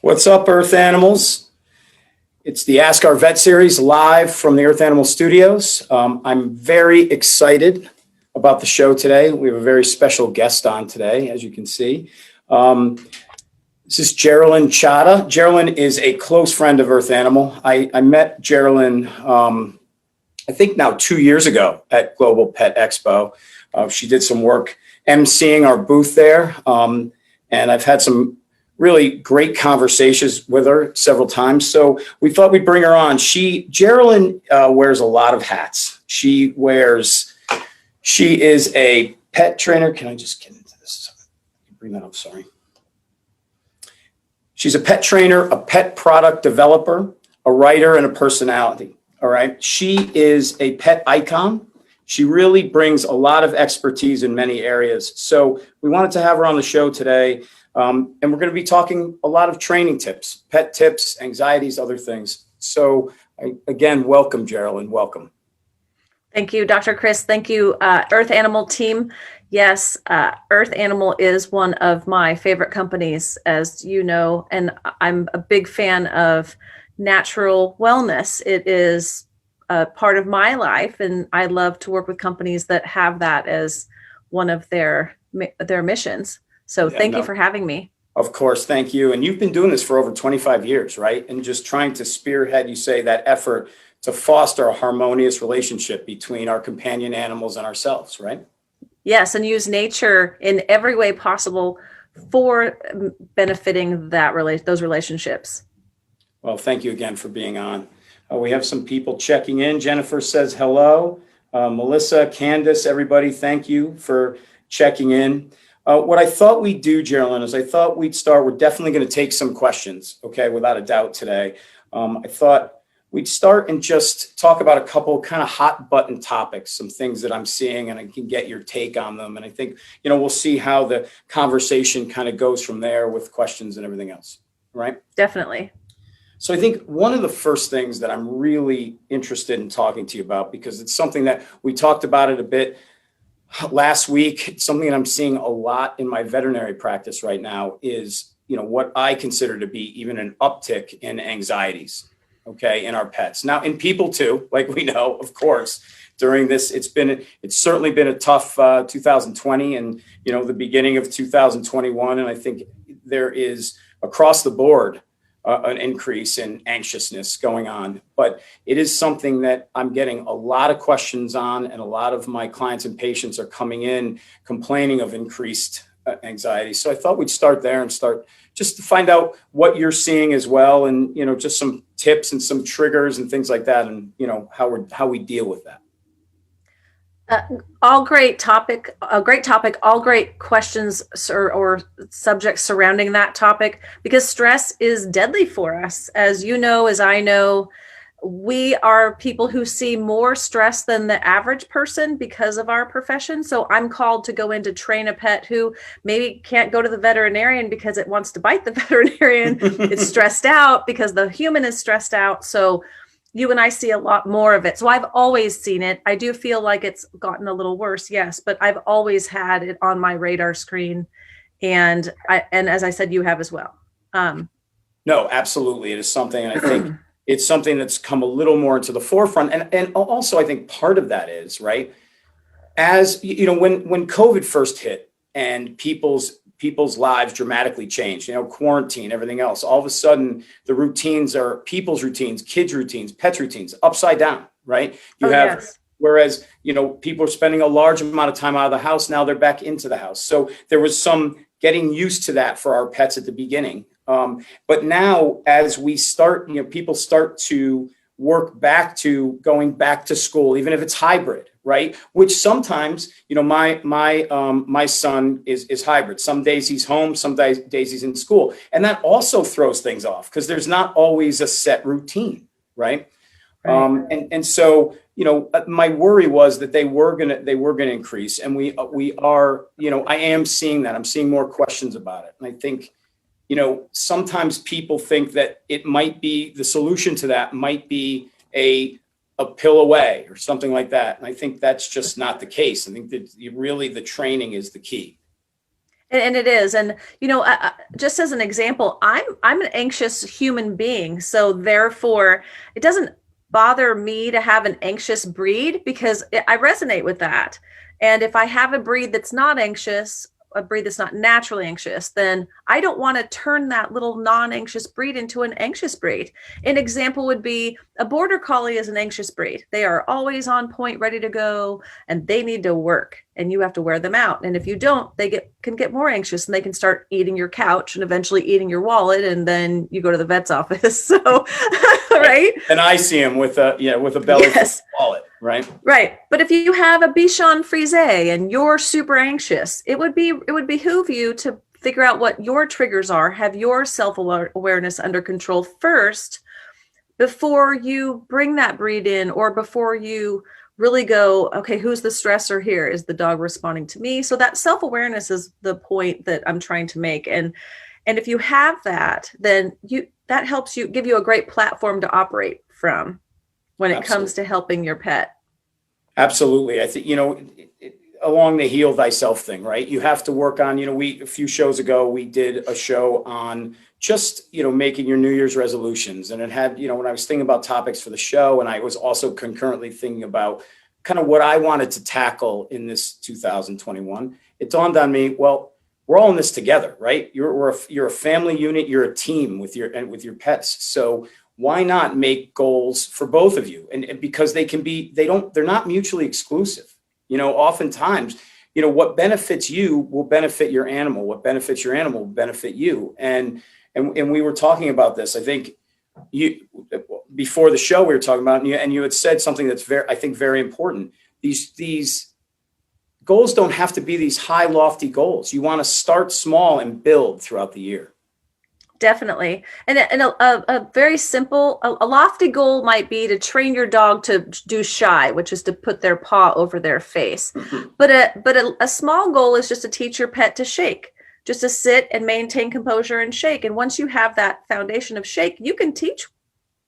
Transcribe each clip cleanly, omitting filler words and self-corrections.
What's up, Earth Animals? It's the Ask Our Vet series live from the Earth Animal Studios. I'm very excited about the show today. We have a very special guest on today, as you can see. This is Geralynn Cada. Geralynn is a close friend of Earth Animal. I met Geralynn, I think now 2 years ago at Global Pet Expo. She did some work emceeing our booth there, and I've had some really great conversations with her several times. So we thought we'd bring her on. Geralynn wears a lot of hats. She is a pet trainer. Can I just get into this? Bring that up, sorry. She's a pet trainer, a pet product developer, a writer, and a personality. All right. She is a pet icon. She really brings a lot of expertise in many areas. So we wanted to have her on the show today. And we're going to be talking a lot of training tips, pet tips, anxieties, other things. So again, welcome, Geralynn. Welcome. Thank you, Dr. Chris. Thank you, Earth Animal team. Yes, Earth Animal is one of my favorite companies, as you know, and I'm a big fan of natural wellness. It is a part of my life, and I love to work with companies that have that as one of their missions. So thank you for having me. Of course. Thank you. And you've been doing this for over 25 years, right? And just trying to spearhead, you say, that effort to foster a harmonious relationship between our companion animals and ourselves, right? Yes. And use nature in every way possible for benefiting those relationships. Well, thank you again for being on. We have some people checking in. Jennifer says hello. Melissa, Candace, everybody, thank you for checking in. What I thought we'd do, Geralynn, is I thought we'd start. We're definitely going to take some questions, okay, without a doubt today. I thought we'd start and just talk about a couple kind of hot button topics, some things that I'm seeing, and I can get your take on them. And I think, we'll see how the conversation kind of goes from there with questions and everything else, right? Definitely. So I think one of the first things that I'm really interested in talking to you about, because it's something that we talked about it a bit last week, it's something that I'm seeing a lot in my veterinary practice right now is, what I consider to be even an uptick in anxieties, okay, in our pets. Now, in people too, like we know, of course, during this, it's certainly been a tough 2020 and, the beginning of 2021. And I think there is across the board an increase in anxiousness going on, but it is something that I'm getting a lot of questions on, and a lot of my clients and patients are coming in complaining of increased anxiety. So I thought we'd start there and start just to find out what you're seeing as well, and just some tips and some triggers and things like that, and how we deal with that. All great topic, all great questions or subjects surrounding that topic, because stress is deadly for us. As you know, as I know, we are people who see more stress than the average person because of our profession. So I'm called to go in to train a pet who maybe can't go to the veterinarian because it wants to bite the veterinarian. It's stressed out because the human is stressed out. So you and I see a lot more of it. So I've always seen it. I do feel like it's gotten a little worse, yes, but I've always had it on my radar screen. And as I said, you have as well. No, absolutely. It is something, and I think it's something that's come a little more into the forefront. And also I think part of that is, right, as when COVID first hit and people's lives dramatically changed, quarantine, everything else. All of a sudden, the routines are people's routines, kids' routines, pets' routines, upside down, right? Whereas, people are spending a large amount of time out of the house. Now they're back into the house. So there was some getting used to that for our pets at the beginning. But now as we start, people start to work back to going back to school, even if it's hybrid, right? Which sometimes, my son is hybrid. Some days he's home, some days he's in school. And that also throws things off because there's not always a set routine, right? And so, my worry was that they were gonna increase, and we are, I am seeing that. I'm seeing more questions about it. And I think, sometimes people think that it might be the solution to that might be a pill away or something like that. And I think that's just not the case. I think that really the training is the key. And it is. And, just as an example, I'm an anxious human being. So therefore, it doesn't bother me to have an anxious breed because I resonate with that. And if I have a breed that's not anxious, a breed that's not naturally anxious, then I don't want to turn that little non-anxious breed into an anxious breed. An example would be a border collie is an anxious breed. They are always on point, ready to go, and they need to work, and you have to wear them out. And if you don't, can get more anxious, and they can start eating your couch and eventually eating your wallet, and then you go to the vet's office. So, right? And I see him with a belly full of wallet, right? Right. But if you have a Bichon Frise and you're super anxious, it would behoove you to figure out what your triggers are, have your self-awareness under control first before you bring that breed in, or before you really go, okay, who's the stressor here? Is the dog responding to me? So that self-awareness is the point that I'm trying to make. And if you have that, then that helps you, give you a great platform to operate from when it comes to helping your pet. Absolutely. I think, along the heal thyself thing, right? You have to work on, a few shows ago, we did a show on just, making your New Year's resolutions. And it had, when I was thinking about topics for the show, and I was also concurrently thinking about kind of what I wanted to tackle in this 2021, it dawned on me, well, we're all in this together, right? You're a family unit, you're a team with your pets. So why not make goals for both of you? And because they're not mutually exclusive. Oftentimes, what benefits you will benefit your animal. What benefits your animal will benefit you. And we were talking about this. I think before the show we were talking about, and you had said something that's very important. These goals don't have to be these high, lofty goals. You want to start small and build throughout the year. Definitely. And a very simple, a lofty goal might be to train your dog to do shy, which is to put their paw over their face. But a small goal is just to teach your pet to shake, just to sit and maintain composure and shake. And once you have that foundation of shake, you can teach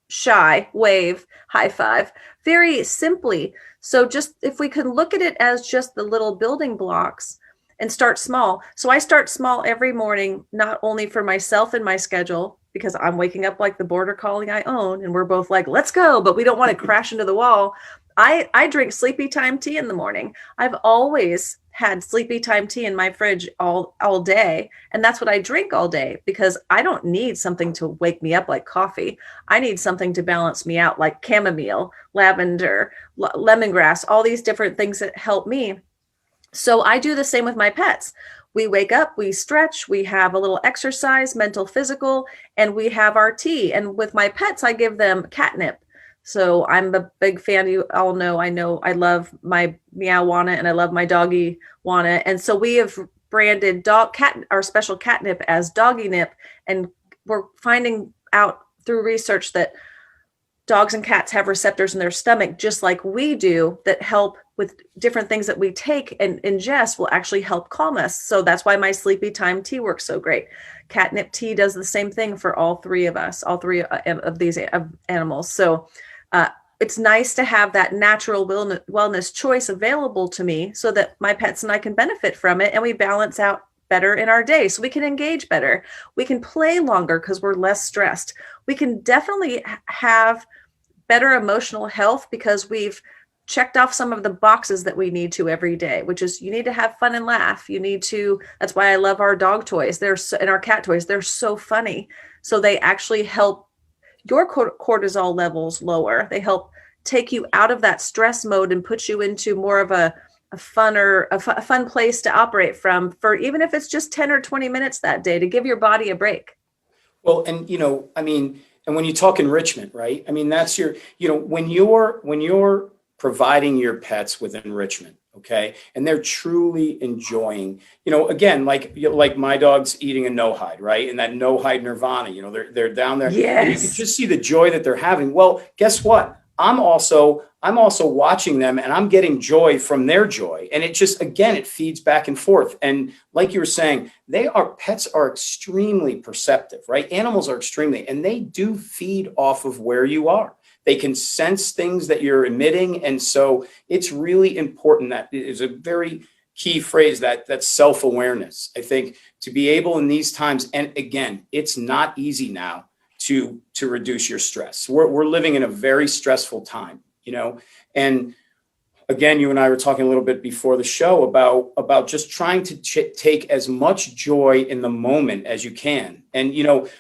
shy, wave, high five very simply. So just if we can look at it as just the little building blocks and start small. So I start small every morning, not only for myself and my schedule, because I'm waking up like the border collie I own, and we're both like, let's go, but we don't want to crash into the wall. I drink sleepy time tea in the morning. I've always had sleepy time tea in my fridge all day. And that's what I drink all day, because I don't need something to wake me up like coffee. I need something to balance me out, like chamomile, lavender, lemongrass, all these different things that help me. So I do the same with my pets. We wake up, we stretch, we have a little exercise, mental, physical, and we have our tea. And with my pets, I give them catnip. So I'm a big fan. You all know, I love my Meow-Wana and I love my Doggy Wana. And so we have branded our special catnip as Doggy Nip. And we're finding out through research that dogs and cats have receptors in their stomach, just like we do, that help with different things that we take and ingest will actually help calm us. So that's why my sleepy time tea works so great. Catnip tea does the same thing for all three of us, all three of these animals. So it's nice to have that natural wellness choice available to me so that my pets and I can benefit from it, and we balance out better in our day, so we can engage better. We can play longer because we're less stressed. We can definitely have better emotional health because we've checked off some of the boxes that we need to every day, which is you need to have fun and laugh. That's why I love our dog toys. And our cat toys. They're so funny. So they actually help your cortisol levels lower. They help take you out of that stress mode and put you into more of a fun place to operate from, for even if it's just 10 or 20 minutes that day, to give your body a break. Well, and and when you talk enrichment, right? I mean, that's when you're providing your pets with enrichment, okay, and they're truly enjoying, again, like my dog's eating a no hide, right? And that no hide nirvana, they're down there. Yes. And you can just see the joy that they're having. Well, guess what? I'm also watching them, and I'm getting joy from their joy. And it just, again, it feeds back and forth. And like you were saying, pets are extremely perceptive, right? Animals are and they do feed off of where you are. They can sense things that you're emitting. And so it's really important that it is a very key phrase, that self-awareness. I think to be able in these times, and again, it's not easy now to reduce your stress. We're living in a very stressful time, and again, you and I were talking a little bit before the show about just trying to take as much joy in the moment as you can. And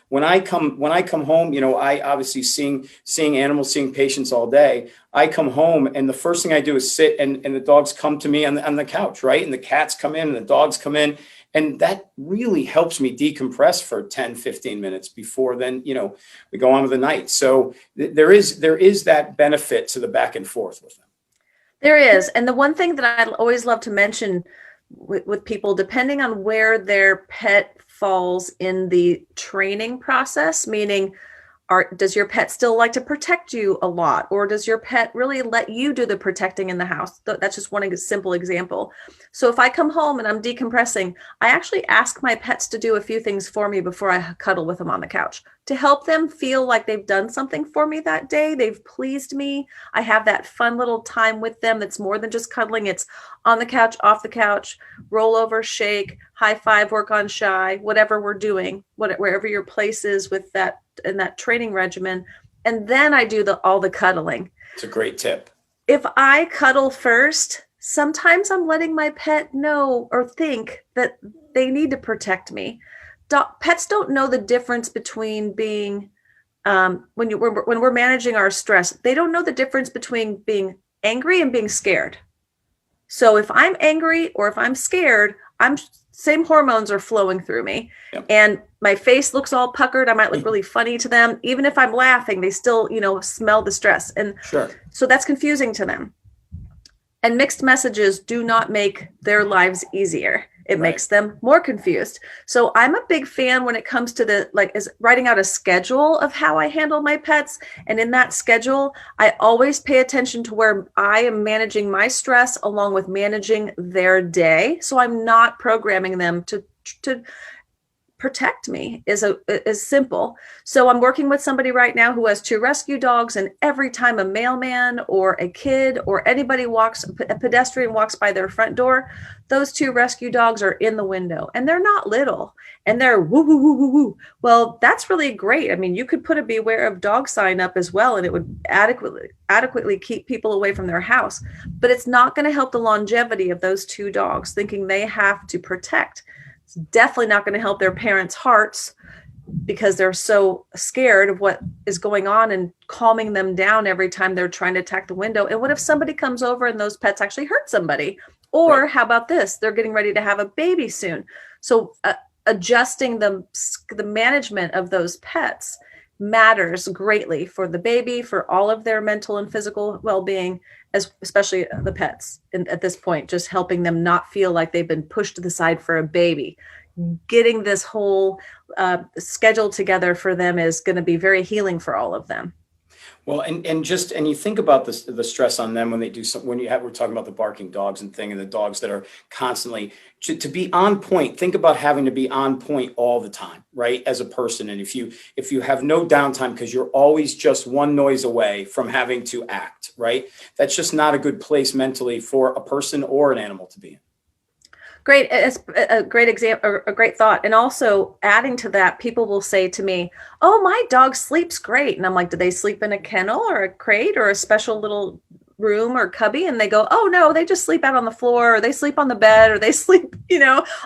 when I come home, I obviously seeing animals, seeing patients all day. I come home and the first thing I do is sit and the dogs come to me on the couch, right? And the cats come in and the dogs come in. And that really helps me decompress for 10, 15 minutes before then, we go on with the night. So there is that benefit to the back and forth with them. There is. And the one thing that I always love to mention with people, depending on where their pet falls in the training process, meaning does your pet still like to protect you a lot? Or does your pet really let you do the protecting in the house? That's just one simple example. So if I come home and I'm decompressing, I actually ask my pets to do a few things for me before I cuddle with them on the couch to help them feel like they've done something for me that day. They've pleased me. I have that fun little time with them that's more than just cuddling. It's on the couch, off the couch, roll over, shake, high five, work on shy, whatever we're doing, wherever your place is with that in that training regimen. And then I do all the cuddling. It's a great tip. If I cuddle first, sometimes I'm letting my pet know or think that they need to protect me. Pets don't know the difference between being, when we're managing our stress, they don't know the difference between being angry and being scared. So if I'm angry or if I'm scared, same hormones are flowing through me. Yep. And my face looks all puckered. I might look really funny to them. Even if I'm laughing, they still, smell the stress. And sure. So that's confusing to them. And mixed messages do not make their lives easier. It makes them more confused. So I'm a big fan when it comes to is writing out a schedule of how I handle my pets. And in that schedule, I always pay attention to where I am managing my stress along with managing their day. So I'm not programming them to protect me is simple. So I'm working with somebody right now who has 2 rescue dogs, and every time a mailman or a kid or anybody a pedestrian walks by their front door, those 2 rescue dogs are in the window, and they're not little, and they're woo, woo, woo, woo, woo. Well, that's really great. I mean, you could put a beware of dog sign up as well, and it would adequately keep people away from their house, but it's not going to help the longevity of those 2 dogs thinking they have to protect. It's definitely not going to help their parents' hearts because they're so scared of what is going on and calming them down every time they're trying to attack the window. And what if somebody comes over and those pets actually hurt somebody? Or how about this? They're getting ready to have a baby soon. So adjusting the management of those pets matters greatly for the baby, for all of their mental and physical well-being, especially the pets. And at this point, just helping them not feel like they've been pushed to the side for a baby. Getting this whole schedule together for them is going to be very healing for all of them. Well, and you think about the stress on them when they do something, we're talking about the barking dogs and the dogs that are constantly to be on point. Think about having to be on point all the time, right? As a person. And if you have no downtime because you're always just one noise away from having to act, right? That's just not a good place mentally for a person or an animal to be in. Great. It's a great example, a great thought. And also adding to that, people will say to me, oh, my dog sleeps great. And I'm like, do they sleep in a kennel or a crate or a special little room or cubby? And they go, oh, no, they just sleep out on the floor, or they sleep on the bed, or they sleep,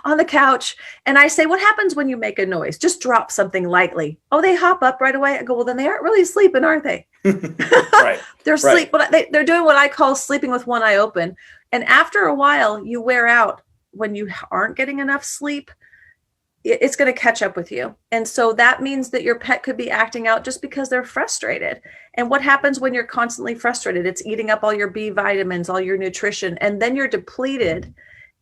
on the couch. And I say, what happens when you make a noise? Just drop something lightly. Oh, they hop up right away. I go, well, then they aren't really sleeping, aren't they? Right. They're doing what I call sleeping with one eye open. And after a while, you wear out. When you aren't getting enough sleep, it's going to catch up with you. And so that means that your pet could be acting out just because they're frustrated. And what happens when you're constantly frustrated? It's eating up all your B vitamins, all your nutrition, and then you're depleted.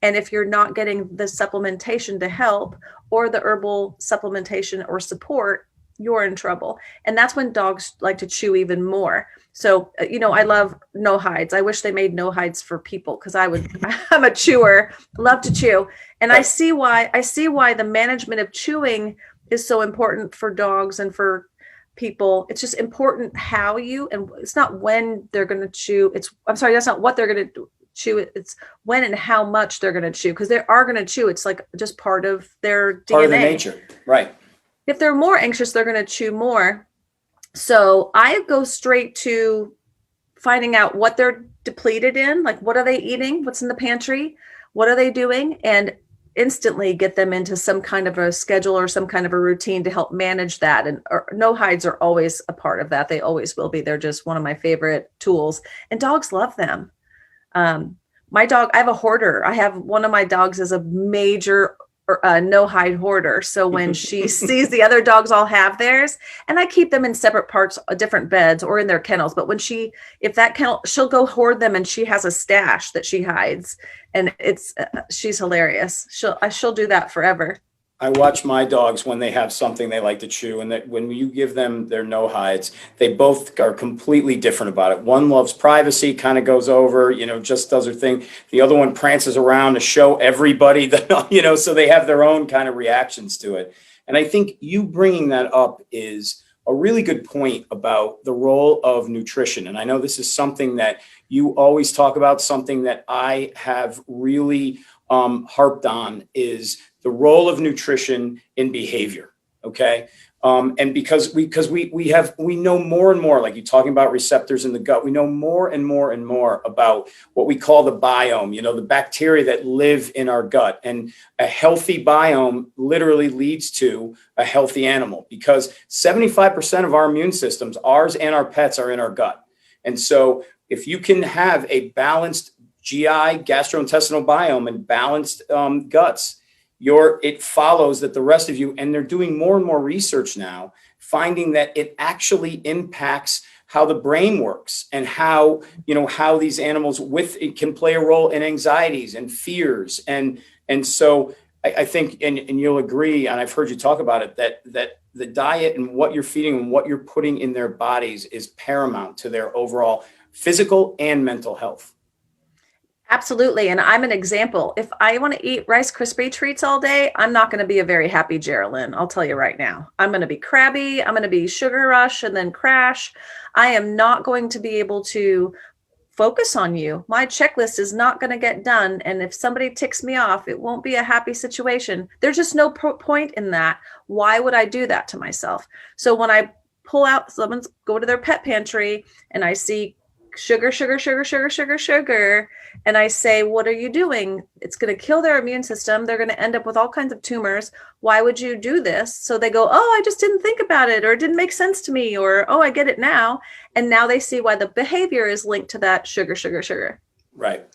And if you're not getting the supplementation to help or the herbal supplementation or support, you're in trouble. And that's when dogs like to chew even more. So, I love no hides. I wish they made no hides for people because I'm a chewer, love to chew. And I see why the management of chewing is so important for dogs and for people. It's just important and it's not when they're going to chew. That's not what they're going to do. chew it. It's when and how much they're going to chew, because they are going to chew. It's like just part of their DNA. Part of the nature, right? If they're more anxious, they're going to chew more. So I go straight to finding out what they're depleted in, like what are they eating, what's in the pantry, what are they doing, and instantly get them into some kind of a schedule or some kind of a routine to help manage that. And no hides are always a part of that. They always will be. They're just one of my favorite tools, and dogs love them. My dog, I have a hoarder. I have one of my dogs is a major no hide hoarder. So when she sees the other dogs all have theirs, and I keep them in separate parts, different beds or in their kennels. But when if that kennel, she'll go hoard them, and she has a stash that she hides, and she's hilarious. She'll do that forever. I watch my dogs when they have something they like to chew, and that when you give them their no hides, they both are completely different about it. One loves privacy, kind of goes over, just does her thing. The other one prances around to show everybody that, so they have their own kind of reactions to it. And I think you bringing that up is a really good point about the role of nutrition. And I know this is something that you always talk about, something that I have really harped on is the role of nutrition in behavior. Okay. And because we know more and more, like you're talking about receptors in the gut, we know more and more and more about what we call the biome, the bacteria that live in our gut. And a healthy biome literally leads to a healthy animal, because 75% of our immune systems, ours and our pets, are in our gut. And so if you can have a balanced GI, gastrointestinal biome, and balanced guts, it follows that the rest of you, and they're doing more and more research now, finding that it actually impacts how the brain works, and how these animals it can play a role in anxieties and fears. And so I think, and you'll agree, and I've heard you talk about it, that the diet and what you're feeding and what you're putting in their bodies is paramount to their overall physical and mental health. Absolutely. And I'm an example. If I want to eat Rice Krispie treats all day, I'm not going to be a very happy Geralynn. I'll tell you right now. I'm going to be crabby. I'm going to be sugar rush and then crash. I am not going to be able to focus on you. My checklist is not going to get done. And if somebody ticks me off, it won't be a happy situation. There's just no point in that. Why would I do that to myself? So when I pull out, someone's go to their pet pantry and I see sugar, and I say, what are you doing? It's going to kill their immune system. They're going to end up with all kinds of tumors. Why would you do this? So they go, oh, I just didn't think about it, or it didn't make sense to me, or, oh, I get it now. And now they see why the behavior is linked to that sugar. Right.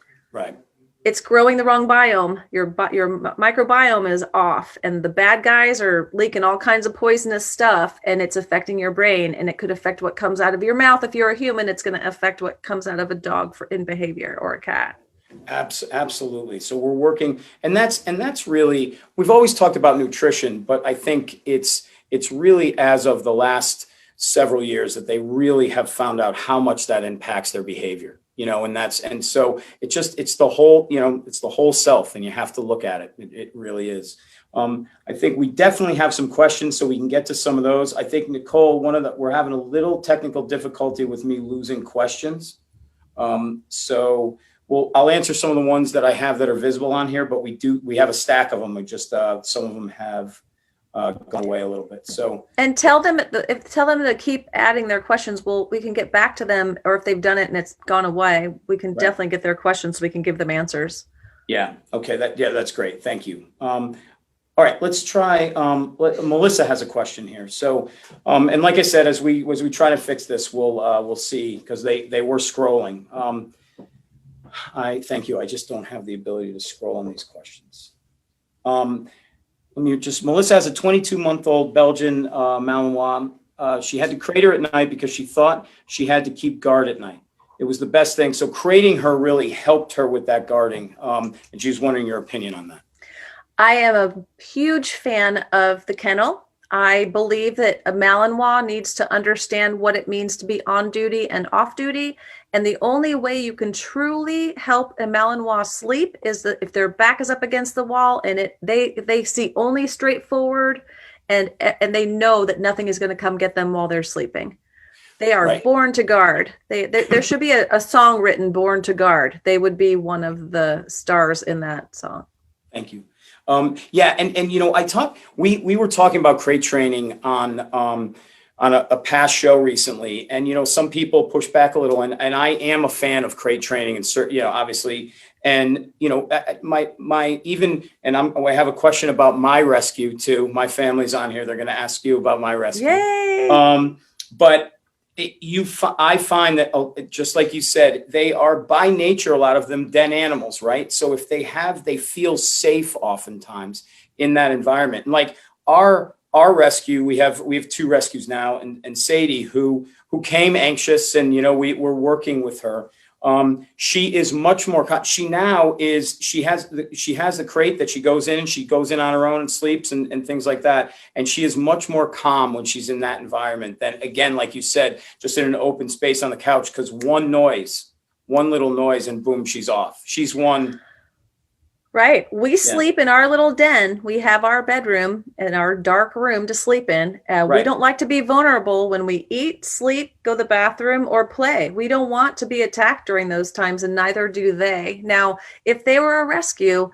It's growing the wrong biome. Your microbiome is off, and the bad guys are leaking all kinds of poisonous stuff, and it's affecting your brain, and it could affect what comes out of your mouth. If you're a human, it's going to affect what comes out of a dog in behavior, or a cat. Absolutely. So we're working, and that's really, we've always talked about nutrition, but I think it's really as of the last several years that they really have found out how much that impacts their behavior. And so it's the whole self, and you have to look at it. It really is. I think we definitely have some questions, so we can get to some of those. I think, Nicole, we're having a little technical difficulty with me losing questions. So I'll answer some of the ones that I have that are visible on here, but we have a stack of them. We just, some of them have gone away a little bit. So, and tell them to keep adding their questions. We can get back to them, or if they've done it and it's gone away, we can definitely get their questions so we can give them answers. Yeah. Okay. That's great. Thank you. All right, let's try. Melissa has a question here. So, and like I said, as we try to fix this, we'll see, because they were scrolling. I thank you. I just don't have the ability to scroll on these questions. Melissa has a 22-month-old Belgian Malinois. She had to crate her at night because she thought she had to keep guard at night. It was the best thing. So crating her really helped her with that guarding. And she was wondering your opinion on that. I am a huge fan of the kennel. I believe that a Malinois needs to understand what it means to be on duty and off duty. And the only way you can truly help a Malinois sleep is that if their back is up against the wall and they see only straight forward, and they know that nothing is going to come get them while they're sleeping. They are Right. born to guard. There should be a song written, Born to Guard. They would be one of the stars in that song. Thank you. Yeah, and we were talking about crate training on a past show recently, and some people push back a little, and I am a fan of crate training, and obviously, and my even, and I have a question about my rescue too. My family's on here; they're going to ask you about my rescue. Yay! But I find that, just like you said, they are by nature, a lot of them, den animals, right? So if they feel safe oftentimes in that environment. And like our rescue, we have 2 rescues now, and Sadie, who came anxious, and we're working with her. She is much more, she has the crate that she goes in, and she goes in on her own and sleeps and things like that. And she is much more calm when she's in that environment than, again, like you said, just in an open space on the couch, because one little noise and boom, she's off. She's one. Right. We sleep in our little den. We have our bedroom and our dark room to sleep in. Right. We don't like to be vulnerable when we eat, sleep, go to the bathroom, or play. We don't want to be attacked during those times, and neither do they. Now, if they were a rescue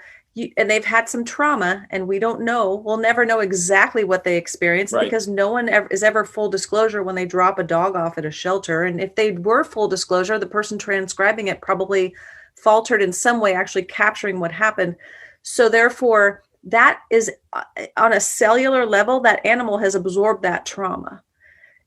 and they've had some trauma, and we'll never know exactly what they experienced, Right. because no one is ever full disclosure when they drop a dog off at a shelter. And if they were full disclosure, the person transcribing it probably faltered in some way, actually capturing what happened. So therefore, that is on a cellular level, that animal has absorbed that trauma.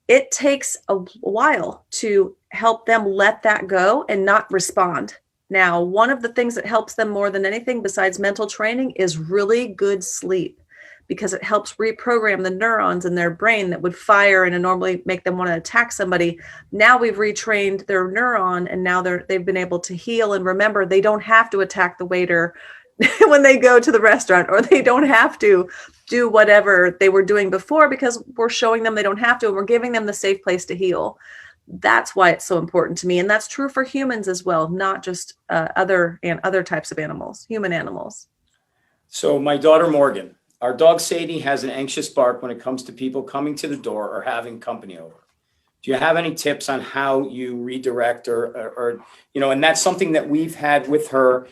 It takes a while to help them let that go and not respond. Now, one of the things that helps them more than anything besides mental training is really good sleep, because it helps reprogram the neurons in their brain that would fire and normally make them want to attack somebody. Now we've retrained their neuron, and now they've been able to heal and remember they don't have to attack the waiter when they go to the restaurant, or they don't have to do whatever they were doing before, because we're showing them they don't have to, and we're giving them the safe place to heal. That's why it's so important to me. And that's true for humans as well, not just other types of animals, human animals. So my daughter, Morgan, our dog Sadie, has an anxious bark when it comes to people coming to the door or having company over. Do you have any tips on how you redirect or and that's something that we've had with her.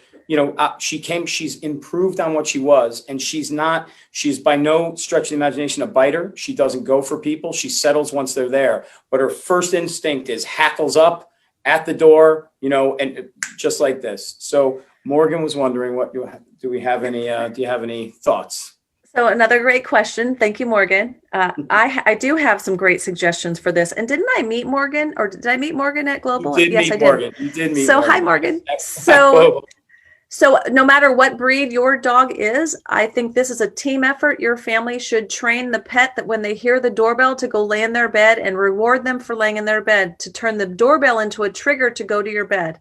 She's improved on what she was, and she's by no stretch of the imagination a biter. She doesn't go for people. She settles once they're there, but her first instinct is hackles up at the door, and just like this. So Morgan was wondering, do you have any thoughts? So another great question. Thank you, Morgan. I do have some great suggestions for this. And didn't I meet Morgan, or did I meet Morgan at Global? Yes, I did. Morgan. You did meet so Morgan. Hi, Morgan. So no matter what breed your dog is, I think this is a team effort. Your family should train the pet that when they hear the doorbell to go lay in their bed, and reward them for laying in their bed, to turn the doorbell into a trigger to go to your bed.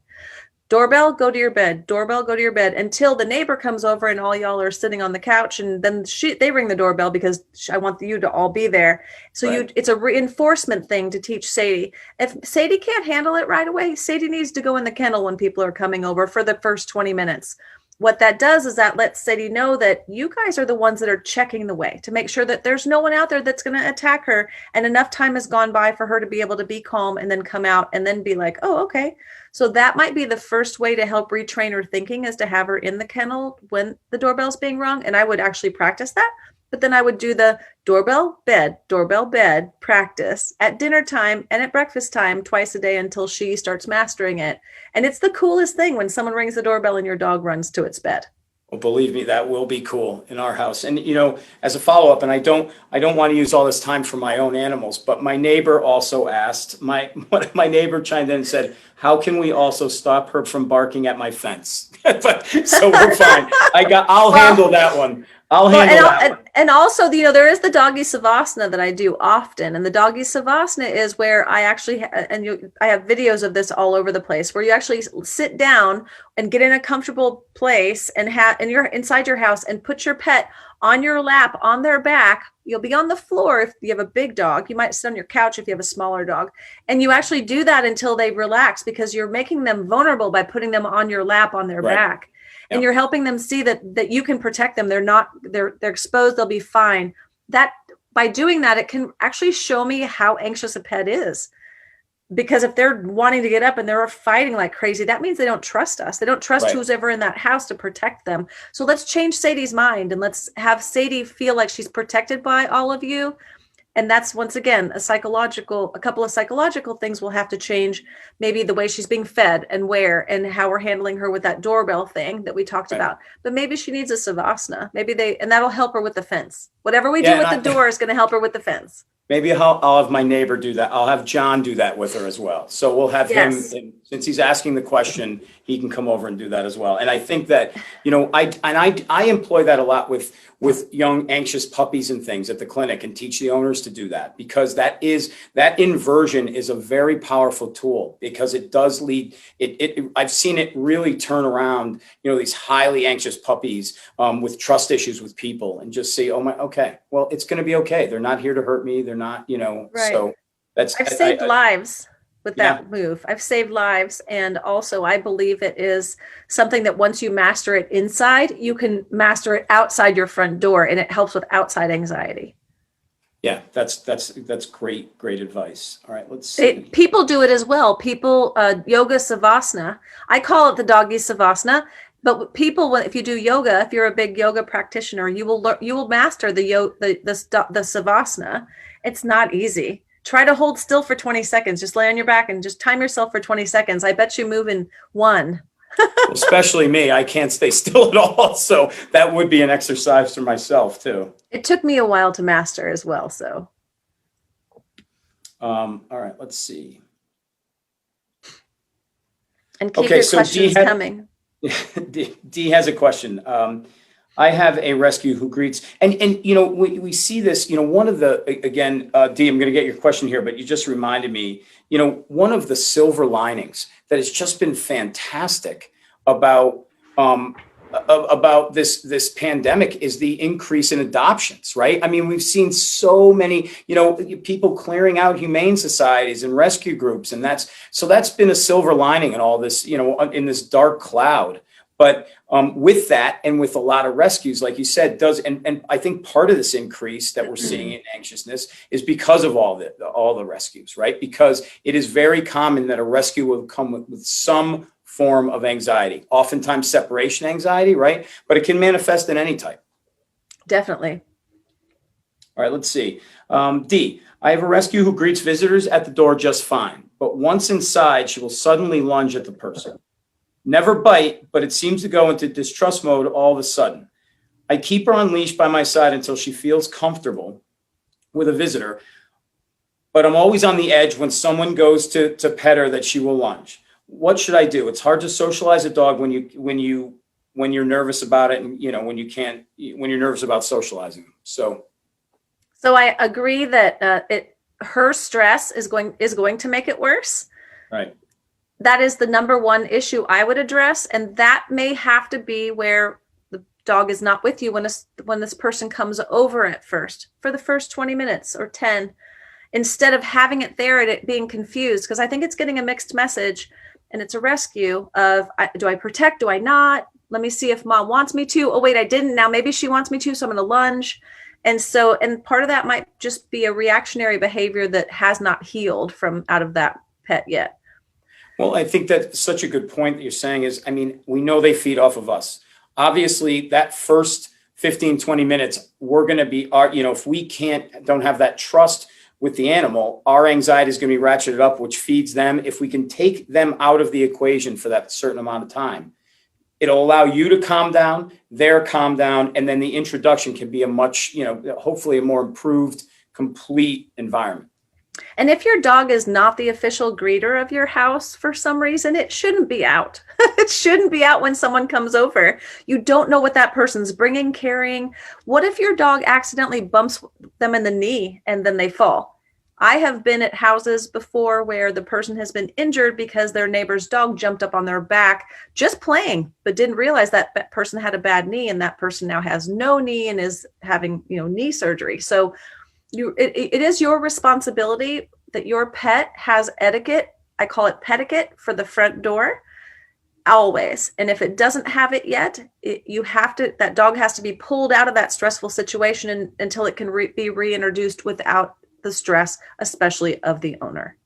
Doorbell, go to your bed. Doorbell, go to your bed, until the neighbor comes over and all y'all are sitting on the couch, and then they ring the doorbell because I want you to all be there. So right. It's a reinforcement thing to teach Sadie. If Sadie can't handle it right away, Sadie needs to go in the kennel when people are coming over for the first 20 minutes. What that does is that lets Sadie know that you guys are the ones that are checking the way to make sure that there's no one out there that's going to attack her, and enough time has gone by for her to be able to be calm and then come out and then be like, oh, okay. So that might be the first way to help retrain her thinking, is to have her in the kennel when the doorbell's being rung. And I would actually practice that. But then I would do the doorbell, bed, practice at dinner time and at breakfast time twice a day until she starts mastering it. And it's the coolest thing when someone rings the doorbell and your dog runs to its bed. Well, believe me, that will be cool in our house. And, as a follow-up, and I don't want to use all this time for my own animals, but my neighbor also asked, my neighbor chimed in and said, how can we also stop her from barking at my fence? So we're fine. I'll handle that one. And also, there is the Doggy Savasana that I do often. And the Doggy Savasana is where I actually, I have videos of this all over the place, where you actually sit down and get in a comfortable place and you're inside your house and put your pet on your lap, on their back. You'll be on the floor if you have a big dog. You might sit on your couch if you have a smaller dog. And you actually do that until they relax, because you're making them vulnerable by putting them on your lap, on their back. And you're helping them see that you can protect them. They're exposed. They'll be fine. That by doing that, it can actually show me how anxious a pet is. Because if they're wanting to get up and they're fighting like crazy, that means they don't trust us. They don't trust Right. who's ever in that house to protect them. So let's change Sadie's mind and let's have Sadie feel like she's protected by all of you. And that's, once again, a couple of psychological things will have to change. Maybe the way she's being fed and where and how we're handling her with that doorbell thing that we talked about. But maybe she needs a Savasana. And that'll help her with the fence. Whatever we do with the door is going to help her with the fence. Maybe I'll have my neighbor do that. I'll have John do that with her as well. So we'll have him, since he's asking the question, he can come over and do that as well. And I think that, I employ that a lot with young anxious puppies and things at the clinic, and teach the owners to do that, because that inversion is a very powerful tool, because it does lead I've seen it really turn around, these highly anxious puppies with trust issues with people, and just say, okay, well, it's going to be okay. They're not here to hurt me. They're not, right. So that's, I've saved lives with that move. I've saved lives. And also I believe it is something that once you master it inside, you can master it outside your front door, and it helps with outside anxiety. Yeah, that's great advice. All right, let's see. People do it as well. People, yoga savasana. I call it the doggy savasana. But people, if you do yoga, if you're a big yoga practitioner, you will master the savasana. It's not easy. Try to hold still for 20 seconds. Just lay on your back and just time yourself for 20 seconds. I bet you move in one. Especially me. I can't stay still at all. So that would be an exercise for myself too. It took me a while to master as well. So. All right, let's see. And keep your questions coming. D has a question. I have a rescue who greets, and we see this, one of the, again, D, I'm going to get your question here, but you just reminded me, one of the silver linings that has just been fantastic about this pandemic is the increase in adoptions, right? I mean, we've seen so many, people clearing out humane societies and rescue groups, and that's been a silver lining in all this, in this dark cloud. But with that, and with a lot of rescues, like you said, and I think part of this increase that we're seeing in anxiousness is because of all the rescues, right? Because it is very common that a rescue will come with some form of anxiety, oftentimes separation anxiety, right? But it can manifest in any type. Definitely. All right, let's see. D, I have a rescue who greets visitors at the door just fine, but once inside, she will suddenly lunge at the person. Never bite, but it seems to go into distrust mode all of a sudden. I keep her on leash by my side until she feels comfortable with a visitor, but I'm always on the edge when someone goes to pet her that she will lunge. What should I do? It's hard to socialize a dog when you're nervous about it, and when you're nervous about socializing them. So I agree that her stress is going to make it worse. Right. That is the number one issue I would address. And that may have to be where the dog is not with you when this person comes over at first, for the first 20 minutes or 10, instead of having it there and it being confused. Because I think it's getting a mixed message, and it's a rescue of, do I protect? Do I not? Let me see if mom wants me to. Oh, wait, I didn't. Now maybe she wants me to, so I'm going to lunge. And part of that might just be a reactionary behavior that has not healed from out of that pet yet. Well, I think that's such a good point that you're saying is, we know they feed off of us. Obviously, that first 15, 20 minutes, we're going to be, if we don't have that trust with the animal, our anxiety is going to be ratcheted up, which feeds them. If we can take them out of the equation for that certain amount of time, it'll allow you to calm down, they're calm down, and then the introduction can be a much, hopefully a more improved, complete environment. And if your dog is not the official greeter of your house for some reason, it shouldn't be out. It shouldn't be out when someone comes over. You don't know what that person's bringing, carrying. What if your dog accidentally bumps them in the knee and then they fall? I have been at houses before where the person has been injured because their neighbor's dog jumped up on their back just playing, but didn't realize that person had a bad knee, and that person now has no knee and is having, knee surgery. So it is your responsibility that your pet has etiquette. I call it petiquette for the front door, always. And if it doesn't have it yet, that dog has to be pulled out of that stressful situation until it can be reintroduced without the stress, especially of the owner.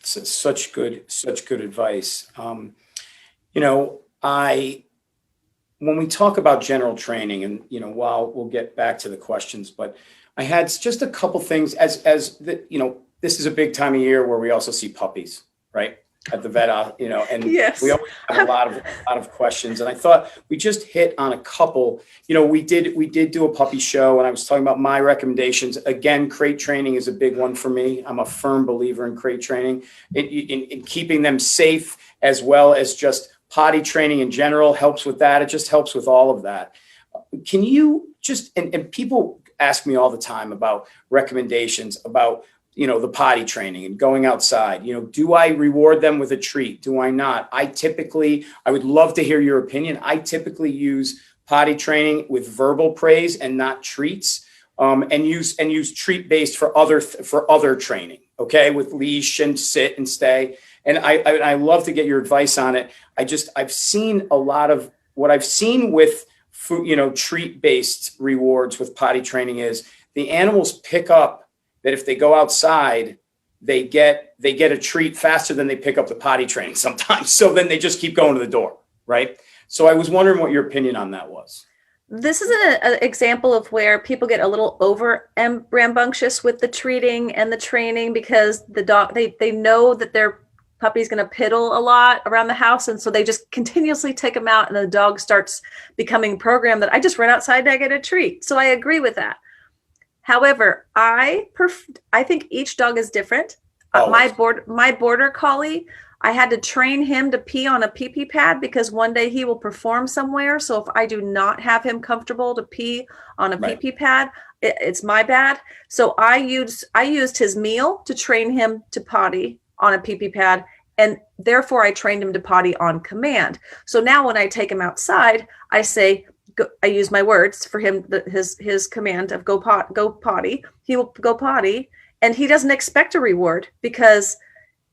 Such good advice. You know, when we talk about general training, and you know, while we'll get back to the questions, but I had just a couple things as the, you know, this is a big time of year where we also see puppies, right? At the vet, you know, and Yes. we always have a lot of questions. And I thought we just hit on a couple. You know, we did do a puppy show, and I was talking about my recommendations. Again, crate training is a big one for me. I'm a firm believer in crate training, in keeping them safe, as well as just potty training in general helps with that. It just helps with all of that. Can you just, and people ask me all the time about recommendations about, you know, the potty training and going outside. You know, do I reward them with a treat? Do I not? I would love to hear your opinion. I typically use potty training with verbal praise and not treats, and use treat based for other training. Okay, with leash and sit and stay. And I love to get your advice on it. I've seen a lot of what I've seen with food, you know, treat based rewards with potty training is the animals pick up that if they go outside, they get a treat faster than they pick up the potty training sometimes. So then they just keep going to the door, right? So I was wondering what your opinion on that was. This is an example of where people get a little over rambunctious with the treating and the training because the dog, they know that their puppy's going to piddle a lot around the house. And so they just continuously take them out, and the dog starts becoming programmed that I just run outside and I get a treat. So I agree with that. However, I think each dog is different. My border collie, I had to train him to pee on a pee-pee pad because one day he will perform somewhere. So if I do not have him comfortable to pee on a pee-pee pad, it's my bad. So I used his meal to train him to potty on a pee-pee pad, and therefore I trained him to potty on command. So now when I take him outside, I say, I use my words for him, his command of go potty. He will go potty, and he doesn't expect a reward because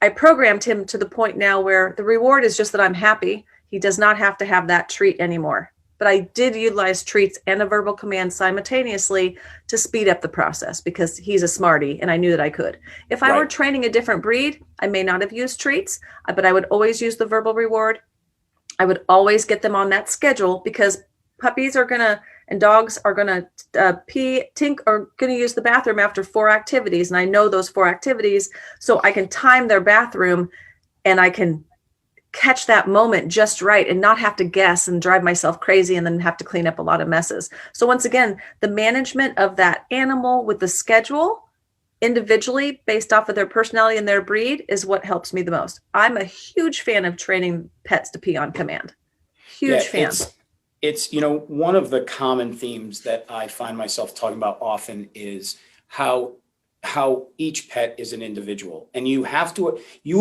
I programmed him to the point now where the reward is just that I'm happy. He does not have to have that treat anymore. But I did utilize treats and a verbal command simultaneously to speed up the process because he's a smarty and I knew that I could. If I were training a different breed, I may not have used treats, but I would always use the verbal reward. I would always get them on that schedule because puppies are and dogs are gonna are gonna use the bathroom after 4 activities, and I know those 4 activities, so I can time their bathroom, and I can catch that moment just right, and not have to guess and drive myself crazy, and then have to clean up a lot of messes. So once again, the management of that animal with the schedule, individually based off of their personality and their breed, is what helps me the most. I'm a huge fan of training pets to pee on command. Huge fan. It's, you know, one of the common themes that I find myself talking about often is how each pet is an individual, and you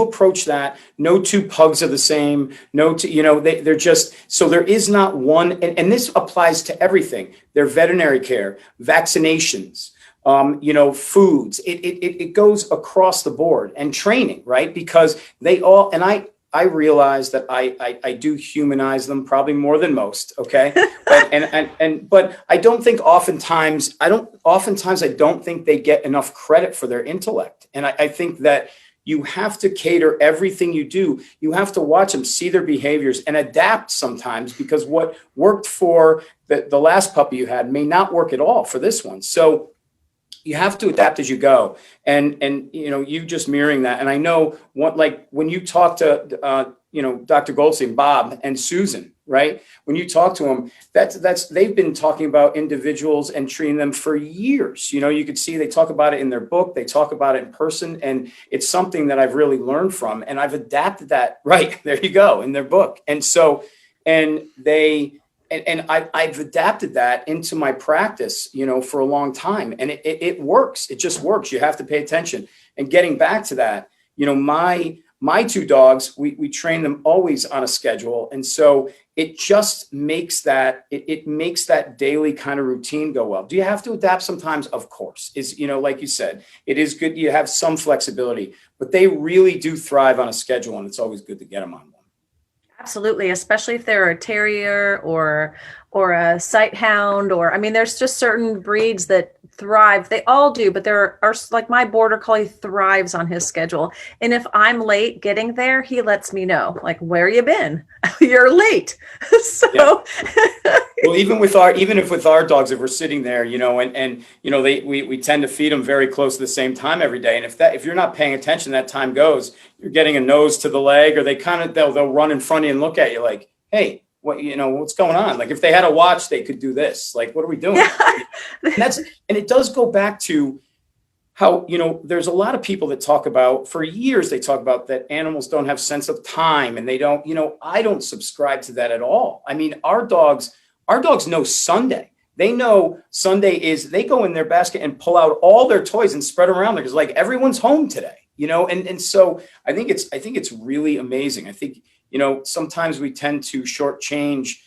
approach that. No 2 pugs are the same. They're just, so there is not one, and this applies to everything. Their veterinary care, vaccinations, foods, it goes across the board, and training, right? Because they all, and I realize that I do humanize them probably more than most. Okay. But I don't think oftentimes I don't think they get enough credit for their intellect. And I think that you have to cater everything you do. You have to watch them, see their behaviors, and adapt sometimes, because what worked for the last puppy you had may not work at all for this one. So you have to adapt as you go, and you just mirroring that. And I know when you talk to Dr. Goldstein, Bob, and Susan, right? When you talk to them, they've been talking about individuals and treating them for years. You could see they talk about it in their book, they talk about it in person, and it's something that I've really learned from, and I've adapted that. Right there, you go, in their book, and so I've adapted that into my practice, for a long time, and it works. It just works. You have to pay attention. And getting back to that, my 2 dogs, we train them always on a schedule, and so it just makes that it makes that daily kind of routine go well. Do you have to adapt sometimes? Of course. Like you said, it is good. You have some flexibility, but they really do thrive on a schedule, and it's always good to get them on one. Absolutely, especially if they're a terrier or a sight hound, or I mean, there's just certain breeds that thrive. They all do, but there are like my border collie thrives on his schedule. And if I'm late getting there, he lets me know, like, where you been? You're late. Yeah. So Well, even if with our dogs, if we're sitting there, and we tend to feed them very close to the same time every day. And if you're not paying attention, that time goes, you're getting a nose to the leg, or they'll run in front of you and look at you like, hey, what's going on? Like if they had a watch, they could do this. Like, what are we doing? yeah. And it does go back to how, there's a lot of people that talk about, for years, they talk about that animals don't have sense of time, and they don't, I don't subscribe to that at all. I mean, our dogs know Sunday. They know Sunday is, they go in their basket and pull out all their toys and spread them around there because like everyone's home today, and so I think it's really amazing. I think, sometimes we tend to shortchange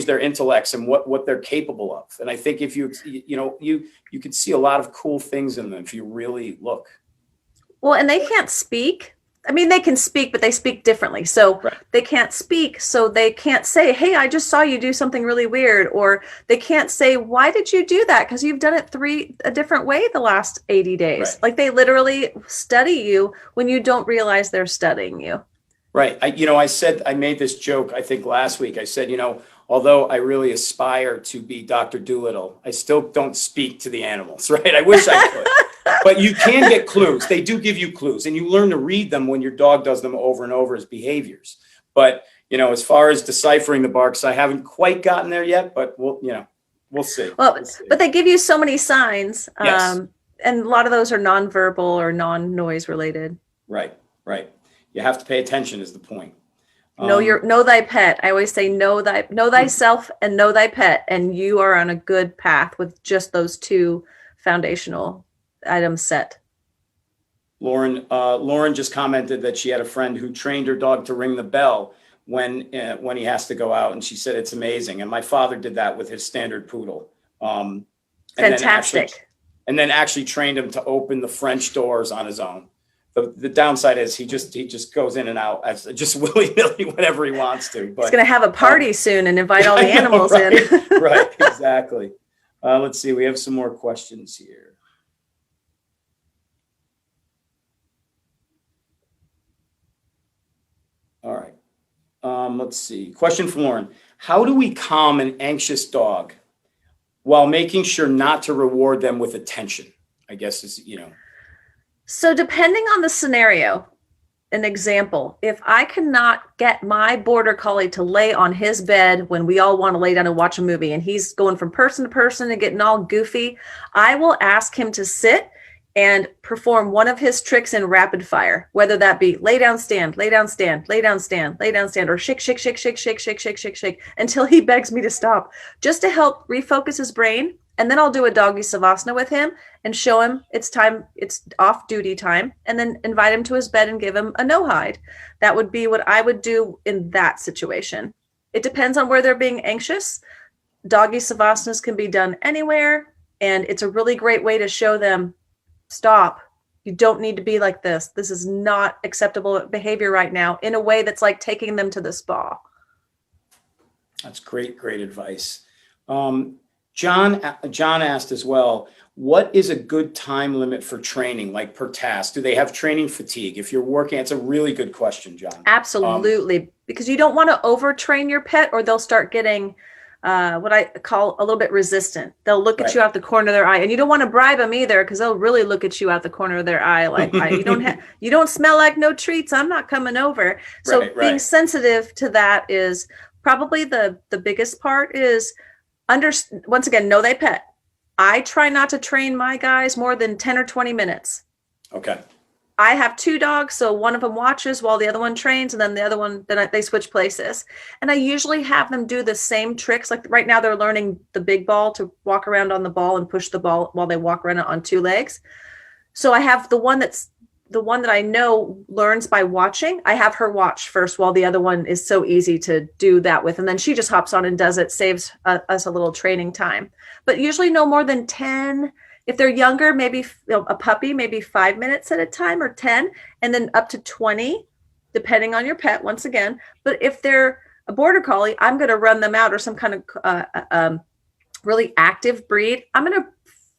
their intellects and what they're capable of. And I think if you can see a lot of cool things in them if you really look. Well, and they can't speak. I mean, they can speak, but they speak differently. So Right. they can't speak. So they can't say, hey, I just saw you do something really weird. Or they can't say, why did you do that? Because you've done it a different way the last 80 days. Right. Like they literally study you when you don't realize they're studying you. Right. I made this joke, I think last week. I said, although I really aspire to be Dr. Doolittle, I still don't speak to the animals, right? I wish I could. But you can get clues. They do give you clues, and you learn to read them when your dog does them over and over as behaviors. But, as far as deciphering the barks, I haven't quite gotten there yet, but we'll see. Well, We'll see. but they give you so many signs. Yes. And a lot of those are nonverbal or non-noise related. Right. You have to pay attention is the point. Know thy pet. I always say know thyself and know thy pet, and you are on a good path with just those two foundational items set. Lauren just commented that she had a friend who trained her dog to ring the bell when he has to go out, and she said it's amazing. And my father did that with his standard poodle. Fantastic. And then actually trained him to open the French doors on his own. The downside is he just goes in and out as just willy-nilly whenever he wants to. But he's going to have a party soon and invite all the animals right, in. Right, exactly. Let's see. We have some more questions here. All right. Let's see. Question from Lauren. How do we calm an anxious dog while making sure not to reward them with attention? I guess is. So depending on the scenario, an example, if I cannot get my border collie to lay on his bed when we all want to lay down and watch a movie and he's going from person to person and getting all goofy, I will ask him to sit and perform one of his tricks in rapid fire, whether that be lay down, stand, lay down, stand, lay down, stand, lay down, stand, or shake, shake, shake, shake, shake, shake, shake, shake, shake, until he begs me to stop, just to help refocus his brain. And then I'll do a doggy savasana with him and show him it's time, it's off duty time, and then invite him to his bed and give him a no hide. That would be what I would do in that situation. It depends on where they're being anxious. Doggy savasanas can be done anywhere, and it's a really great way to show them, stop. You don't need to be like this. This is not acceptable behavior right now, in a way that's like taking them to the spa. That's great advice. John asked as well, what is a good time limit for training, like per task? Do they have training fatigue? If you're working, it's a really good question, John. Absolutely. Because you don't want to overtrain your pet, or they'll start getting what I call a little bit resistant. They'll look at you out the corner of their eye, and you don't want to bribe them either, because they'll really look at you out the corner of their eye like, you don't smell like no treats, I'm not coming over. So being sensitive to that is probably the biggest part. Is once again, know thy pet. I try not to train my guys more than 10 or 20 minutes. Okay. I have two dogs, so one of them watches while the other one trains, and then the other one, they switch places. And I usually have them do the same tricks. Like right now, they're learning the big ball to walk around on the ball and push the ball while they walk around on two legs. So I have the one that I know learns by watching. I have her watch first while the other one is so easy to do that with. And then she just hops on and does it, saves us a little training time. But usually no more than 10. If they're younger, maybe a puppy, maybe 5 minutes at a time, or 10, and then up to 20. depending on your pet, once again. But if they're a border collie, I'm going to run them out, or some kind of really active breed. I'm going to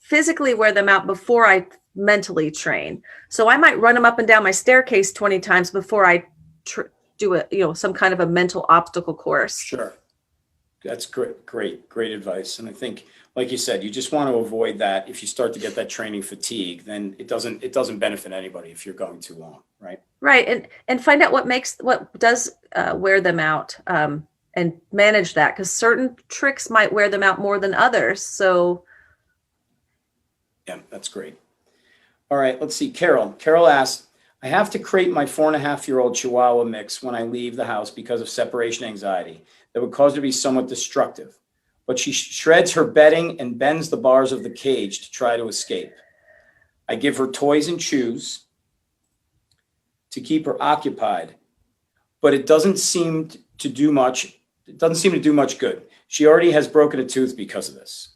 physically wear them out before I mentally train. So I might run them up and down my staircase 20 times before I do some kind of a mental obstacle course. Sure. That's great advice. And I think, like you said, you just want to avoid that. If you start to get that training fatigue, then it doesn't benefit anybody if you're going too long, right? Right. And find out what does wear them out, and manage that, because certain tricks might wear them out more than others. So yeah, that's great. All right, let's see. Carol asks, I have to crate my 4.5-year-old Chihuahua mix when I leave the house because of separation anxiety that would cause her to be somewhat destructive. But she shreds her bedding and bends the bars of the cage to try to escape. I give her toys and chews to keep her occupied, but it doesn't seem to do much. It doesn't seem to do much good. She already has broken a tooth because of this.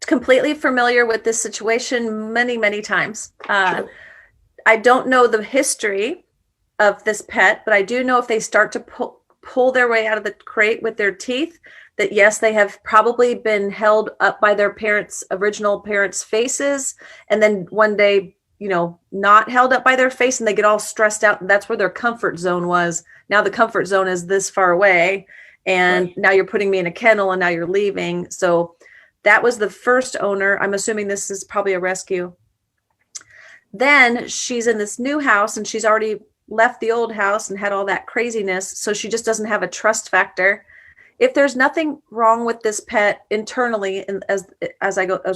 Completely familiar with this situation many, many times. Sure. I don't know the history of this pet, but I do know if they start to pull their way out of the crate with their teeth, that yes, they have probably been held up by their original parents' faces, and then one day, not held up by their face, and they get all stressed out, and that's where their comfort zone was. Now the comfort zone is this far away, and Now you're putting me in a kennel, and now you're leaving. So that was the first owner. I'm assuming this is probably a rescue. Then she's in this new house, and she's already left the old house and had all that craziness. So she just doesn't have a trust factor. If there's nothing wrong with this pet internally, and as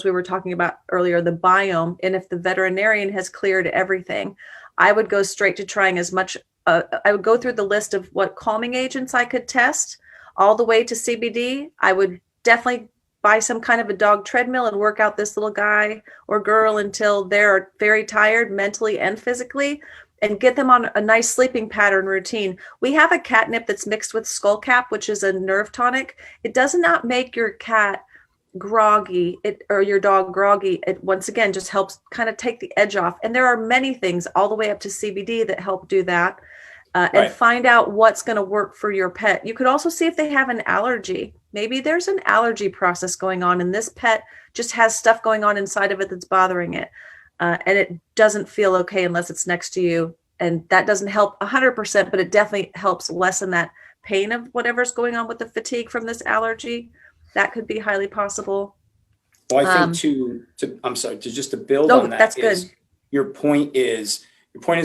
we were talking about earlier, the biome, and if the veterinarian has cleared everything, I would go straight to trying as much. I would go through the list of what calming agents I could test, all the way to CBD. I would definitely buy some kind of a dog treadmill and work out this little guy or girl until they're very tired mentally and physically, and get them on a nice sleeping pattern routine. We have a catnip that's mixed with skullcap, which is a nerve tonic. It does not make your cat groggy or your dog groggy. It once again just helps kind of take the edge off. And there are many things all the way up to CBD that help do that. And find out what's going to work for your pet. You could also see if they have an allergy. Maybe there's an allergy process going on, and this pet just has stuff going on inside of it that's bothering it. And it doesn't feel okay unless it's next to you. And that doesn't help 100%, but it definitely helps lessen that pain of whatever's going on with the fatigue from this allergy. That could be highly possible. Well, I think to build on that, that's good. Your point is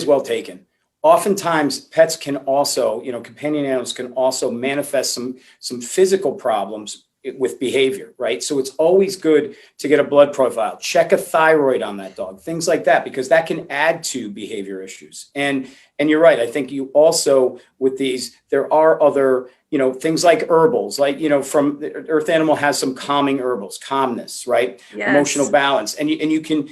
well taken. Oftentimes pets can also, companion animals can also manifest some physical problems with behavior, right? So it's always good to get a blood profile, check a thyroid on that dog, things like that, because that can add to behavior issues. And you're right. I think you also, with these, there are other, things like herbals, like, from Earth Animal has some calming herbals, calmness, right? Yes. Emotional balance. And you can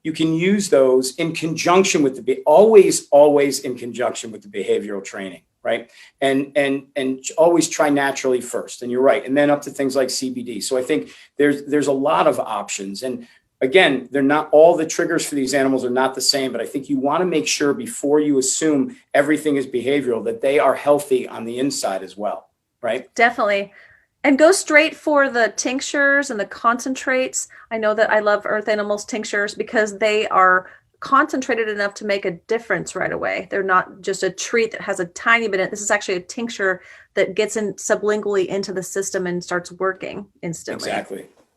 use those in conjunction with always in conjunction with the behavioral training. Right. And always try naturally first. And you're right. And then up to things like CBD. So I think there's a lot of options. And again, they're not all the triggers for these animals are not the same, but I think you want to make sure before you assume everything is behavioral, that they are healthy on the inside as well. Right. Definitely. And go straight for the tinctures and the concentrates. I know that I love Earth Animals tinctures because they are concentrated enough to make a difference right away. They're not just a treat that has a tiny bit in it. This is actually a tincture that gets in sublingually into the system and starts working instantly.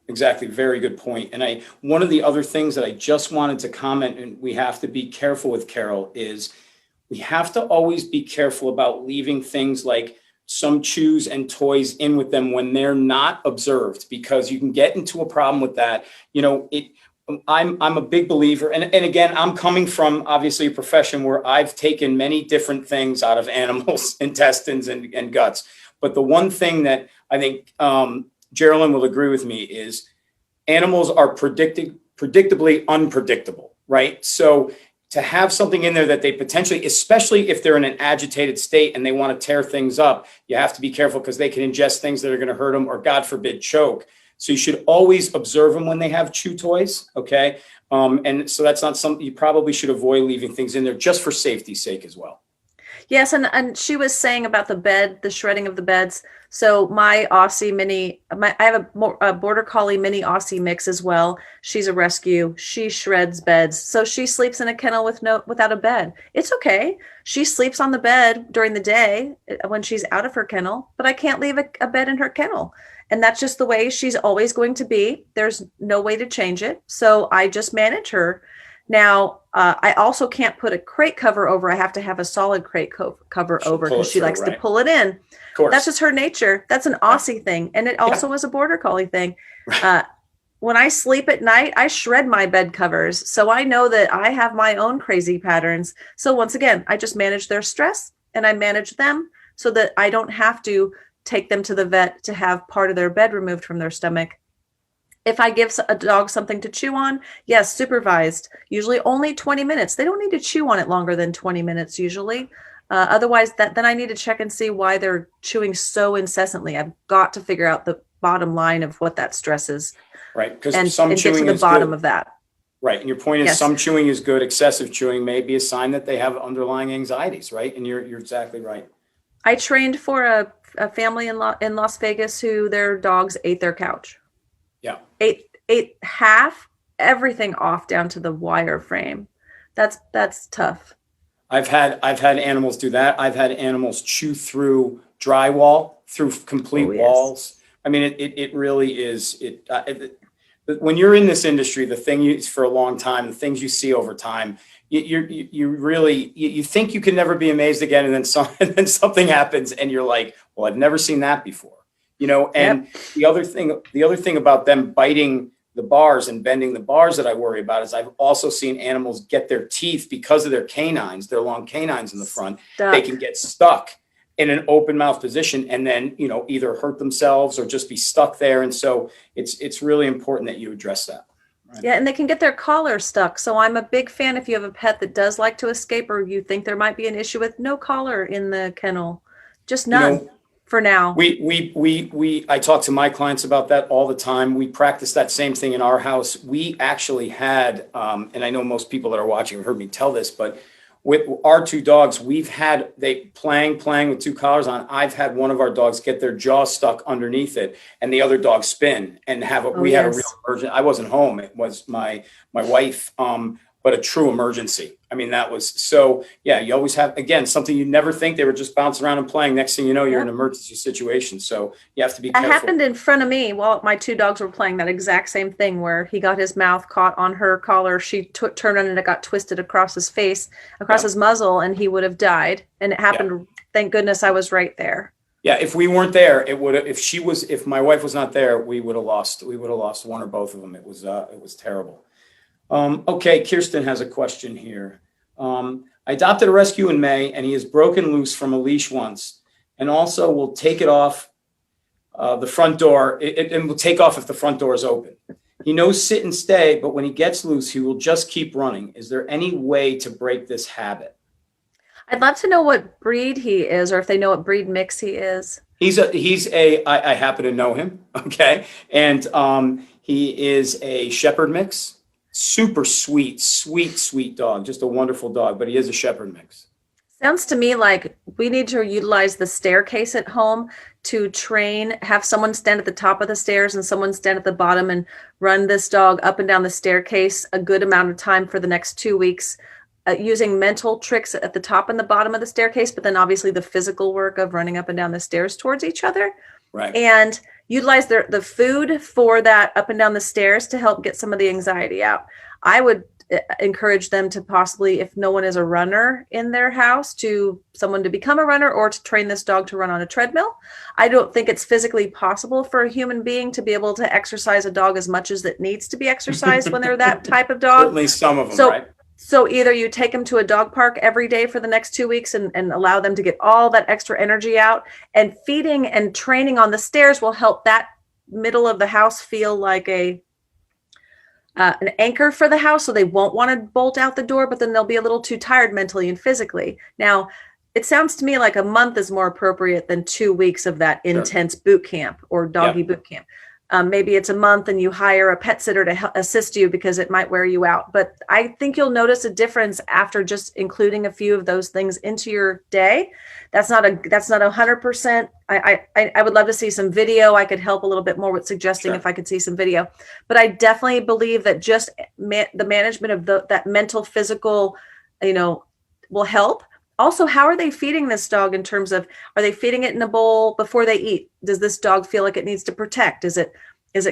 Exactly. Very good point. And one of the other things that I just wanted to comment, and we have to be careful with, Carol, is we have to always be careful about leaving things like some chews and toys in with them when they're not observed, because you can get into a problem with that. I'm a big believer. And again, I'm coming from obviously a profession where I've taken many different things out of animals' intestines and guts. But the one thing that I think Geralynn will agree with me is animals are predictably unpredictable, right? So to have something in there that they potentially, especially if they're in an agitated state and they want to tear things up, you have to be careful, because they can ingest things that are going to hurt them or, God forbid, choke. So you should always observe them when they have chew toys. Okay. And so that's not something you probably should avoid leaving things in there just for safety's sake as well. Yes, and she was saying about the bed, the shredding of the beds. So my Aussie mini, I have a border collie mini Aussie mix as well. She's a rescue. She shreds beds, so she sleeps in a kennel without a bed. It's okay. She sleeps on the bed during the day when she's out of her kennel, but I can't leave a bed in her kennel, and that's just the way she's always going to be. There's no way to change it, so I just manage her. Now, I also can't put a crate cover over. I have to have a solid crate cover over because she likes to pull it in. Of course. That's just her nature. That's an Aussie thing. And it also was a border collie thing. When I sleep at night, I shred my bed covers. So I know that I have my own crazy patterns. So once again, I just manage their stress and I manage them so that I don't have to take them to the vet to have part of their bed removed from their stomach. If I give a dog something to chew on, yes, supervised, usually only 20 minutes. They don't need to chew on it longer than 20 minutes usually. Otherwise, then I need to check and see why they're chewing so incessantly. I've got to figure out the bottom line of what that stress is. Right, because and some chewing get to the bottom of that. Right, and your point is some chewing is good. Excessive chewing may be a sign that they have underlying anxieties, right? And you're exactly right. I trained for a family in Las Vegas who their dogs ate their couch. Yeah. Ate half, everything off down to the wire frame. That's tough. I've had animals do that. I've had animals chew through drywall, through complete walls. I mean, it really is. When you're in this industry, the thing for a long time, the things you see over time, you really think you can never be amazed again, and then something happens, and you're like, well, I've never seen that before. And the other thing about them biting the bars and bending the bars that I worry about is I've also seen animals get their teeth because of their canines, their long canines in the front. They can get stuck in an open mouth position and then, either hurt themselves or just be stuck there. And so it's really important that you address that. Right? Yeah. And they can get their collar stuck. So I'm a big fan if you have a pet that does like to escape or you think there might be an issue with no collar in the kennel, just none. For now, I talk to my clients about that all the time. We practice that same thing in our house. We actually had, and I know most people that are watching have heard me tell this, but with our two dogs, they playing with two collars on. I've had one of our dogs get their jaw stuck underneath it, and the other dog spin and we had a real emergency. I wasn't home; it was my wife. But a true emergency. I mean, that was so, you always have, again, something you never think. They were just bouncing around and playing. Next thing you know, you're in an emergency situation. So you have to be careful. That happened in front of me while my two dogs were playing that exact same thing where he got his mouth caught on her collar. She turned on and it got twisted across his face, across his muzzle, and he would have died. And it happened. Thank goodness I was right there. Yeah, if we weren't there, it would have, if my wife was not there, we would have lost one or both of them. It was terrible. Okay, Kirsten has a question here. I adopted a rescue in May, and he is broken loose from a leash once, and also will take it off the front door. It will take off if the front door is open. He knows sit and stay, but when he gets loose, he will just keep running. Is there any way to break this habit? I'd love to know what breed he is, or if they know what breed mix he is. I happen to know him. Okay, and he is a shepherd mix. Super sweet dog, just a wonderful dog, but he is a shepherd mix. Sounds to me like we need to utilize the staircase at home to train, have someone stand at the top of the stairs and someone stand at the bottom and run this dog up and down the staircase a good amount of time for the next 2 weeks, using mental tricks at the top and the bottom of the staircase, but then obviously the physical work of running up and down the stairs towards each other. Right. And utilize the food for that up and down the stairs to help get some of the anxiety out. I would encourage them to possibly, if no one is a runner in their house, someone to become a runner or to train this dog to run on a treadmill. I don't think it's physically possible for a human being to be able to exercise a dog as much as it needs to be exercised when they're that type of dog. Certainly some of them, right? So either you take them to a dog park every day for the next 2 weeks and allow them to get all that extra energy out, and feeding and training on the stairs will help that middle of the house feel like an anchor for the house. So they won't want to bolt out the door, but then they'll be a little too tired mentally and physically. Now, it sounds to me like a month is more appropriate than 2 weeks of that intense boot camp or doggy boot camp. Maybe it's a month and you hire a pet sitter to assist you because it might wear you out. But I think you'll notice a difference after just including a few of those things into your day. That's not 100%. I would love to see some video. I could help a little bit more with suggesting Sure. if I could see some video. But I definitely believe that just the management of that mental, physical, will help. Also, how are they feeding this dog in terms of, are they feeding it in a bowl before they eat? Does this dog feel like it needs to protect? Is it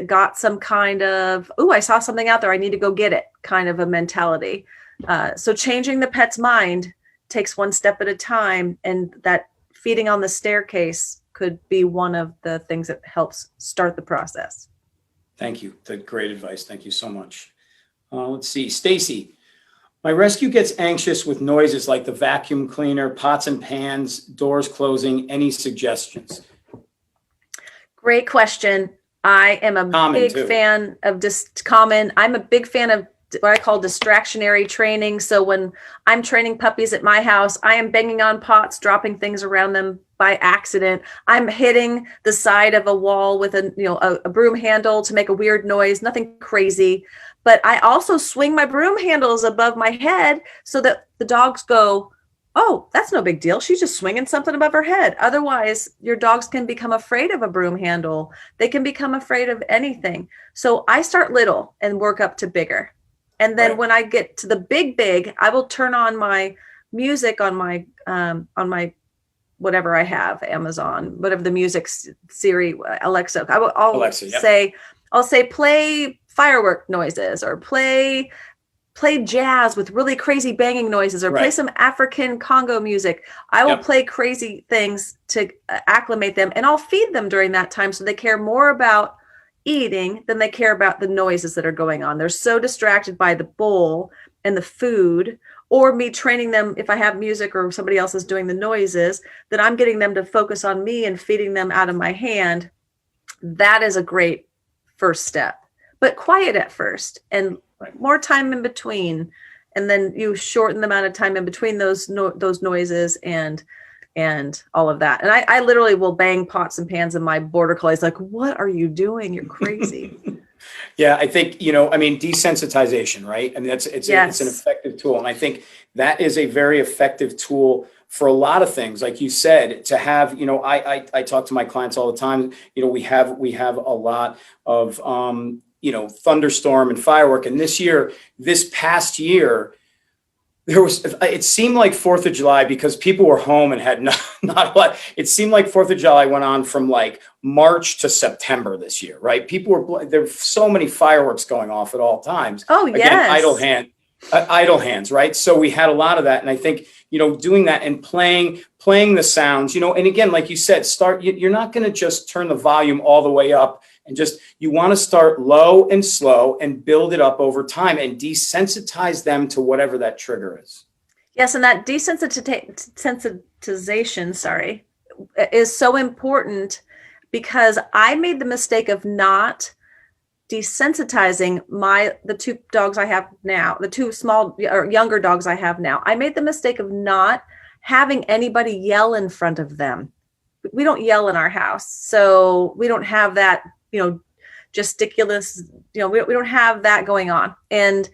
got some kind of, oh, I saw something out there, I need to go get it kind of a mentality? So changing the pet's mind takes one step at a time. And that feeding on the staircase could be one of the things that helps start the process. Thank you. That's great advice. Thank you so much. Let's see. Stacy. My rescue gets anxious with noises like the vacuum cleaner, pots and pans, doors closing. Any suggestions? Great question. I am a big fan of I'm a big fan of what I call distractionary training. So when I'm training puppies at my house, I am banging on pots, dropping things around them by accident. I'm hitting the side of a wall with a broom handle to make a weird noise, nothing crazy. But I also swing my broom handles above my head so that the dogs go, oh, that's no big deal. She's just swinging something above her head. Otherwise, your dogs can become afraid of a broom handle. They can become afraid of anything. So I start little and work up to bigger. And then when I get to the big, I will turn on my music on my whatever I have, Amazon, whatever the music Siri, Alexa. I'll say play firework noises, or play jazz with really crazy banging noises, or play some African Congo music. I will play crazy things to acclimate them, and I'll feed them during that time so they care more about eating than they care about the noises that are going on. They're so distracted by the bowl and the food, or me training them, if I have music or somebody else is doing the noises, that I'm getting them to focus on me and feeding them out of my hand. That is a great first step. But quiet at first, and more time in between, and then you shorten the amount of time in between those noises and all of that. And I literally will bang pots and pans in my border collies like, what are you doing? You're crazy. Yeah, I think, desensitization, right? I mean, it's an effective tool. And I think that is a very effective tool for a lot of things. Like you said, to have, I talk to my clients all the time. We have a lot of, thunderstorm and firework. And this past year, it seemed like 4th of July, because people were home and had not a lot. It seemed like 4th of July went on from like March to September this year, right? There were so many fireworks going off at all times. Oh, yes. Again, idle hands, right? So we had a lot of that. And I think, doing that and playing the sounds, and again, like you said, you're not going to just turn the volume all the way up, and you want to start low and slow and build it up over time and desensitize them to whatever that trigger is. Yes. And that desensitization, is so important, because I made the mistake of not desensitizing the two dogs I have now, the two small or younger dogs I have now. I made the mistake of not having anybody yell in front of them. We don't yell in our house, so we don't have that, gesticulous, we don't have that going on. And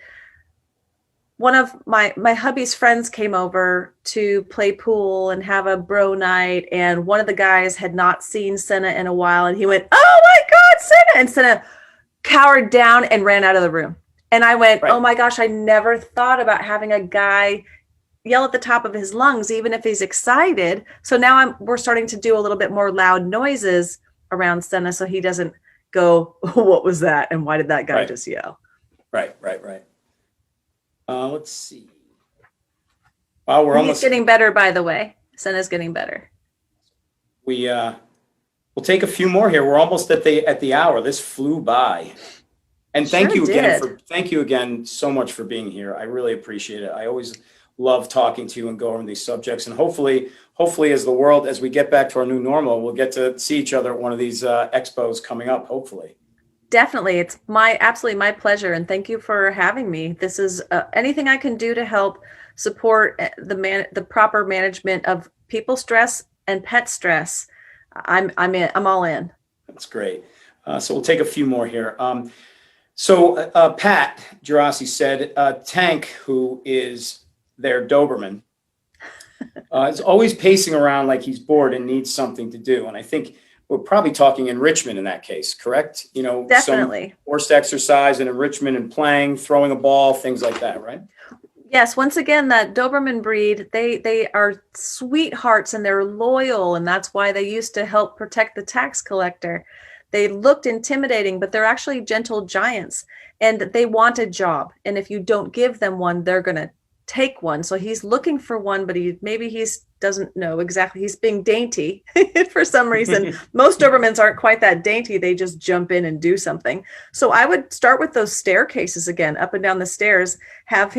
one of my hubby's friends came over to play pool and have a bro night, and one of the guys had not seen Senna in a while, and he went, "Oh my God, Senna!" And Senna cowered down and ran out of the room. And I went, oh my gosh, I never thought about having a guy yell at the top of his lungs, even if he's excited. So now we're starting to do a little bit more loud noises around Senna, so he doesn't go, what was that? And why did that guy just yell? Right. Let's see. Wow, He's getting better, by the way. Senna's getting better. We'll take a few more here. We're almost at the hour. This flew by. And thank you again so much for being here. I really appreciate it. I always love talking to you and go over these subjects. And hopefully as we get back to our new normal, we'll get to see each other at one of these expos coming up, hopefully. Definitely. It's absolutely my pleasure. And thank you for having me. This is anything I can do to help support the proper management of people stress and pet stress. I'm all in. That's great. So we'll take a few more here. Pat Gerasi said, Tank, who is their Doberman, is always pacing around like he's bored and needs something to do. And I think we're probably talking enrichment in that case, correct? Definitely. Some forced exercise and enrichment and playing, throwing a ball, things like that, right? Yes. Once again, that Doberman breed, they are sweethearts and they're loyal. And that's why they used to help protect the tax collector. They looked intimidating, but they're actually gentle giants and they want a job. And if you don't give them one, they're going to take one. So he's looking for one, but he doesn't know exactly. He's being dainty for some reason. Most Dobermans aren't quite that dainty. They just jump in and do something. So I would start with those staircases again, up and down the stairs, have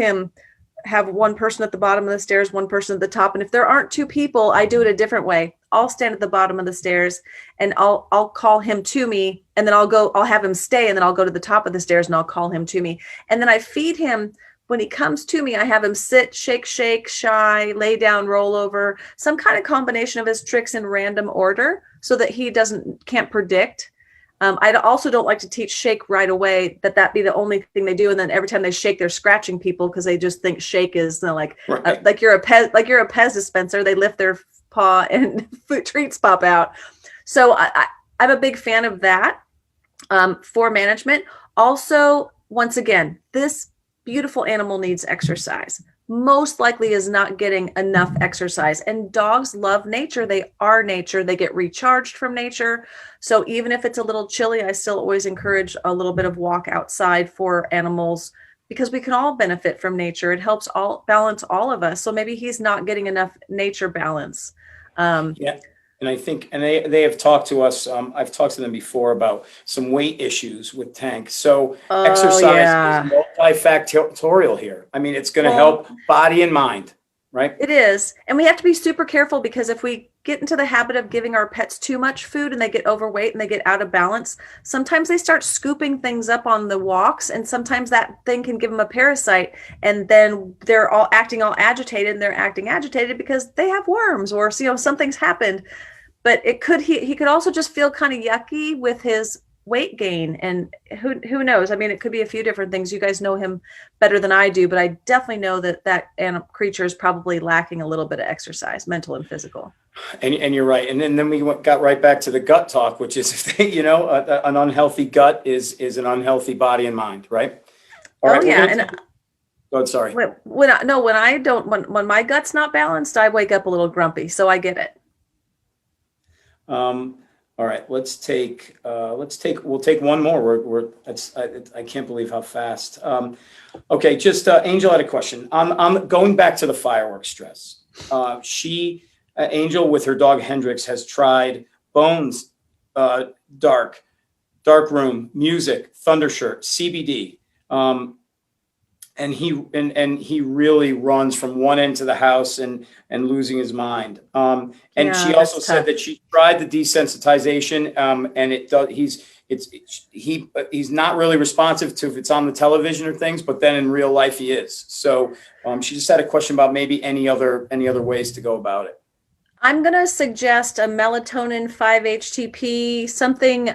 one person at the bottom of the stairs, one person at the top. And if there aren't two people, I do it a different way. I'll stand at the bottom of the stairs and I'll call him to me, and then I'll have him stay, and then I'll go to the top of the stairs and I'll call him to me. And then I feed him. When he comes to me, I have him sit, shake, shy, lay down, roll over, some kind of combination of his tricks in random order so that he can't predict. I also don't like to teach shake right away, that be the only thing they do. And then every time they shake, they're scratching people because they just think shake is like you're a Pez dispenser. They lift their paw and treats pop out. So I'm a big fan of that for management. Also, once again, this beautiful animal needs exercise. Most likely is not getting enough exercise. And dogs love nature. They are nature. They get recharged from nature. So even if it's a little chilly, I still always encourage a little bit of walk outside for animals because we can all benefit from nature. It helps balance all of us. So maybe he's not getting enough nature balance. Yeah. And I think, and they have talked to us. I've talked to them before about some weight issues with Tank. So exercise is multifactorial here. I mean, it's going to help body and mind, right? It is. And we have to be super careful because if we get into the habit of giving our pets too much food and they get overweight and they get out of balance, sometimes they start scooping things up on the walks, and sometimes that thing can give them a parasite, and then they're all acting all agitated, and they're acting agitated because they have worms or something's happened. But he could also just feel kind of yucky with his weight gain, and who knows? I mean, it could be a few different things. You guys know him better than I do, but I definitely know that animal creature is probably lacking a little bit of exercise, mental and physical. And you're right. And then we got right back to the gut talk, which is, an unhealthy gut is an unhealthy body and mind, right? All right. Yeah. Oh, sorry. When my gut's not balanced, I wake up a little grumpy. So I get it. All right, we'll take one more. I can't believe how fast. Okay, just Angel had a question. I'm going back to the fireworks stress. Angel with her dog Hendrix has tried Bones, dark room, music, Thundershirt, CBD. And he really runs from one end to the house and losing his mind. She also said that she tried the desensitization, and he's not really responsive to if it's on the television or things, but then in real life he is. So she just had a question about maybe any other ways to go about it. I'm going to suggest a melatonin 5-HTP,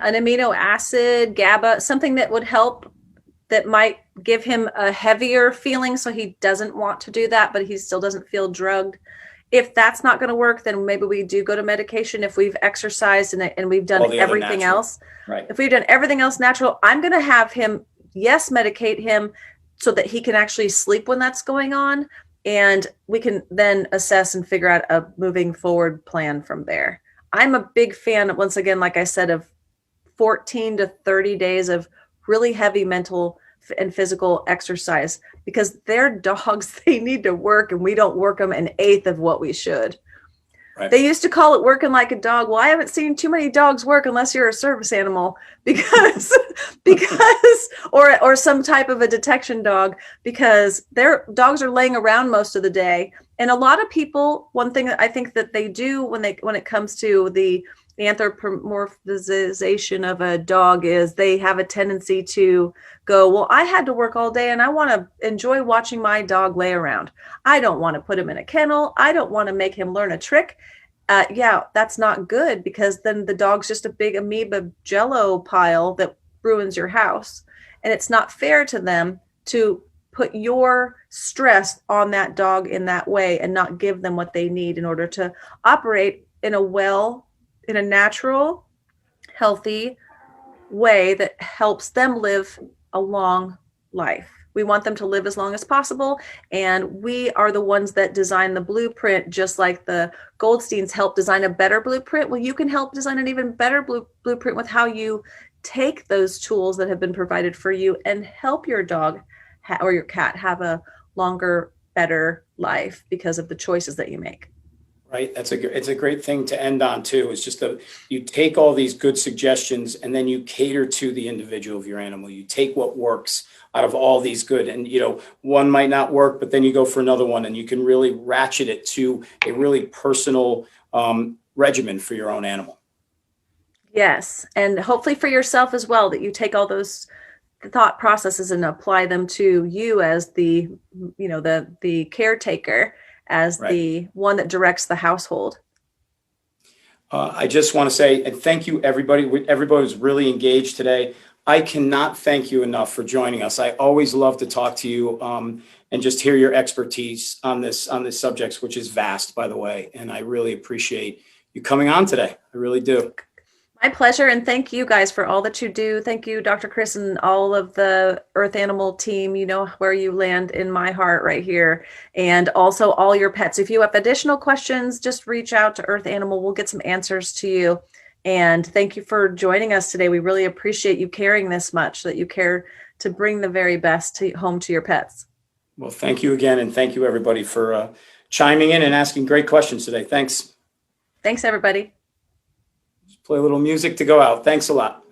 an amino acid, GABA, something that would help, that might give him a heavier feeling so he doesn't want to do that, but he still doesn't feel drugged. If that's not going to work, then maybe we do go to medication if we've exercised and we've done everything else. Right. If we've done everything else natural, I'm going to have him, medicate him so that he can actually sleep when that's going on. And we can then assess and figure out a moving forward plan from there. I'm a big fan, once again, like I said, of 14 to 30 days of really heavy mental and physical exercise, because they're dogs, they need to work, and we don't work them an eighth of what we should. Right. They used to call it working like a dog. Well, I haven't seen too many dogs work unless you're a service animal because or some type of a detection dog, because their dogs are laying around most of the day. And a lot of people, one thing that I think that they do when it comes to the anthropomorphization of a dog is they have a tendency to go, well, I had to work all day and I want to enjoy watching my dog lay around. I don't want to put him in a kennel. I don't want to make him learn a trick. yeah, that's not good, because then the dog's just a big amoeba jello pile that ruins your house. And it's not fair to them to put your stress on that dog in that way and not give them what they need in order to operate in a natural, healthy way that helps them live a long life. We want them to live as long as possible, and we are the ones that design the blueprint, just like the Goldsteins help design a better blueprint. Well, you can help design an even better blueprint with how you take those tools that have been provided for you and help your dog or your cat have a longer, better life because of the choices that you make. Right. It's a great thing to end on too. It's just you take all these good suggestions and then you cater to the individual of your animal. You take what works out of all these good, and one might not work, but then you go for another one, and you can really ratchet it to a really personal regimen for your own animal. Yes, and hopefully for yourself as well, that you take all those thought processes and apply them to you as the caretaker, as Right. the one that directs the household. I just want to say, and thank you, everybody. Everybody was really engaged today. I cannot thank you enough for joining us. I always love to talk to you and just hear your expertise on this subject, which is vast, by the way. And I really appreciate you coming on today. I really do. My pleasure, and thank you guys for all that you do. Thank you, Dr. Chris, and all of the Earth Animal team. You know where you land in my heart right here. And also all your pets. If you have additional questions, just reach out to Earth Animal. We'll get some answers to you. And thank you for joining us today. We really appreciate you caring this much, that you care to bring the very best home to your pets. Well, thank you again. And thank you, everybody, for chiming in and asking great questions today. Thanks. Thanks, everybody. Play a little music to go out. Thanks a lot.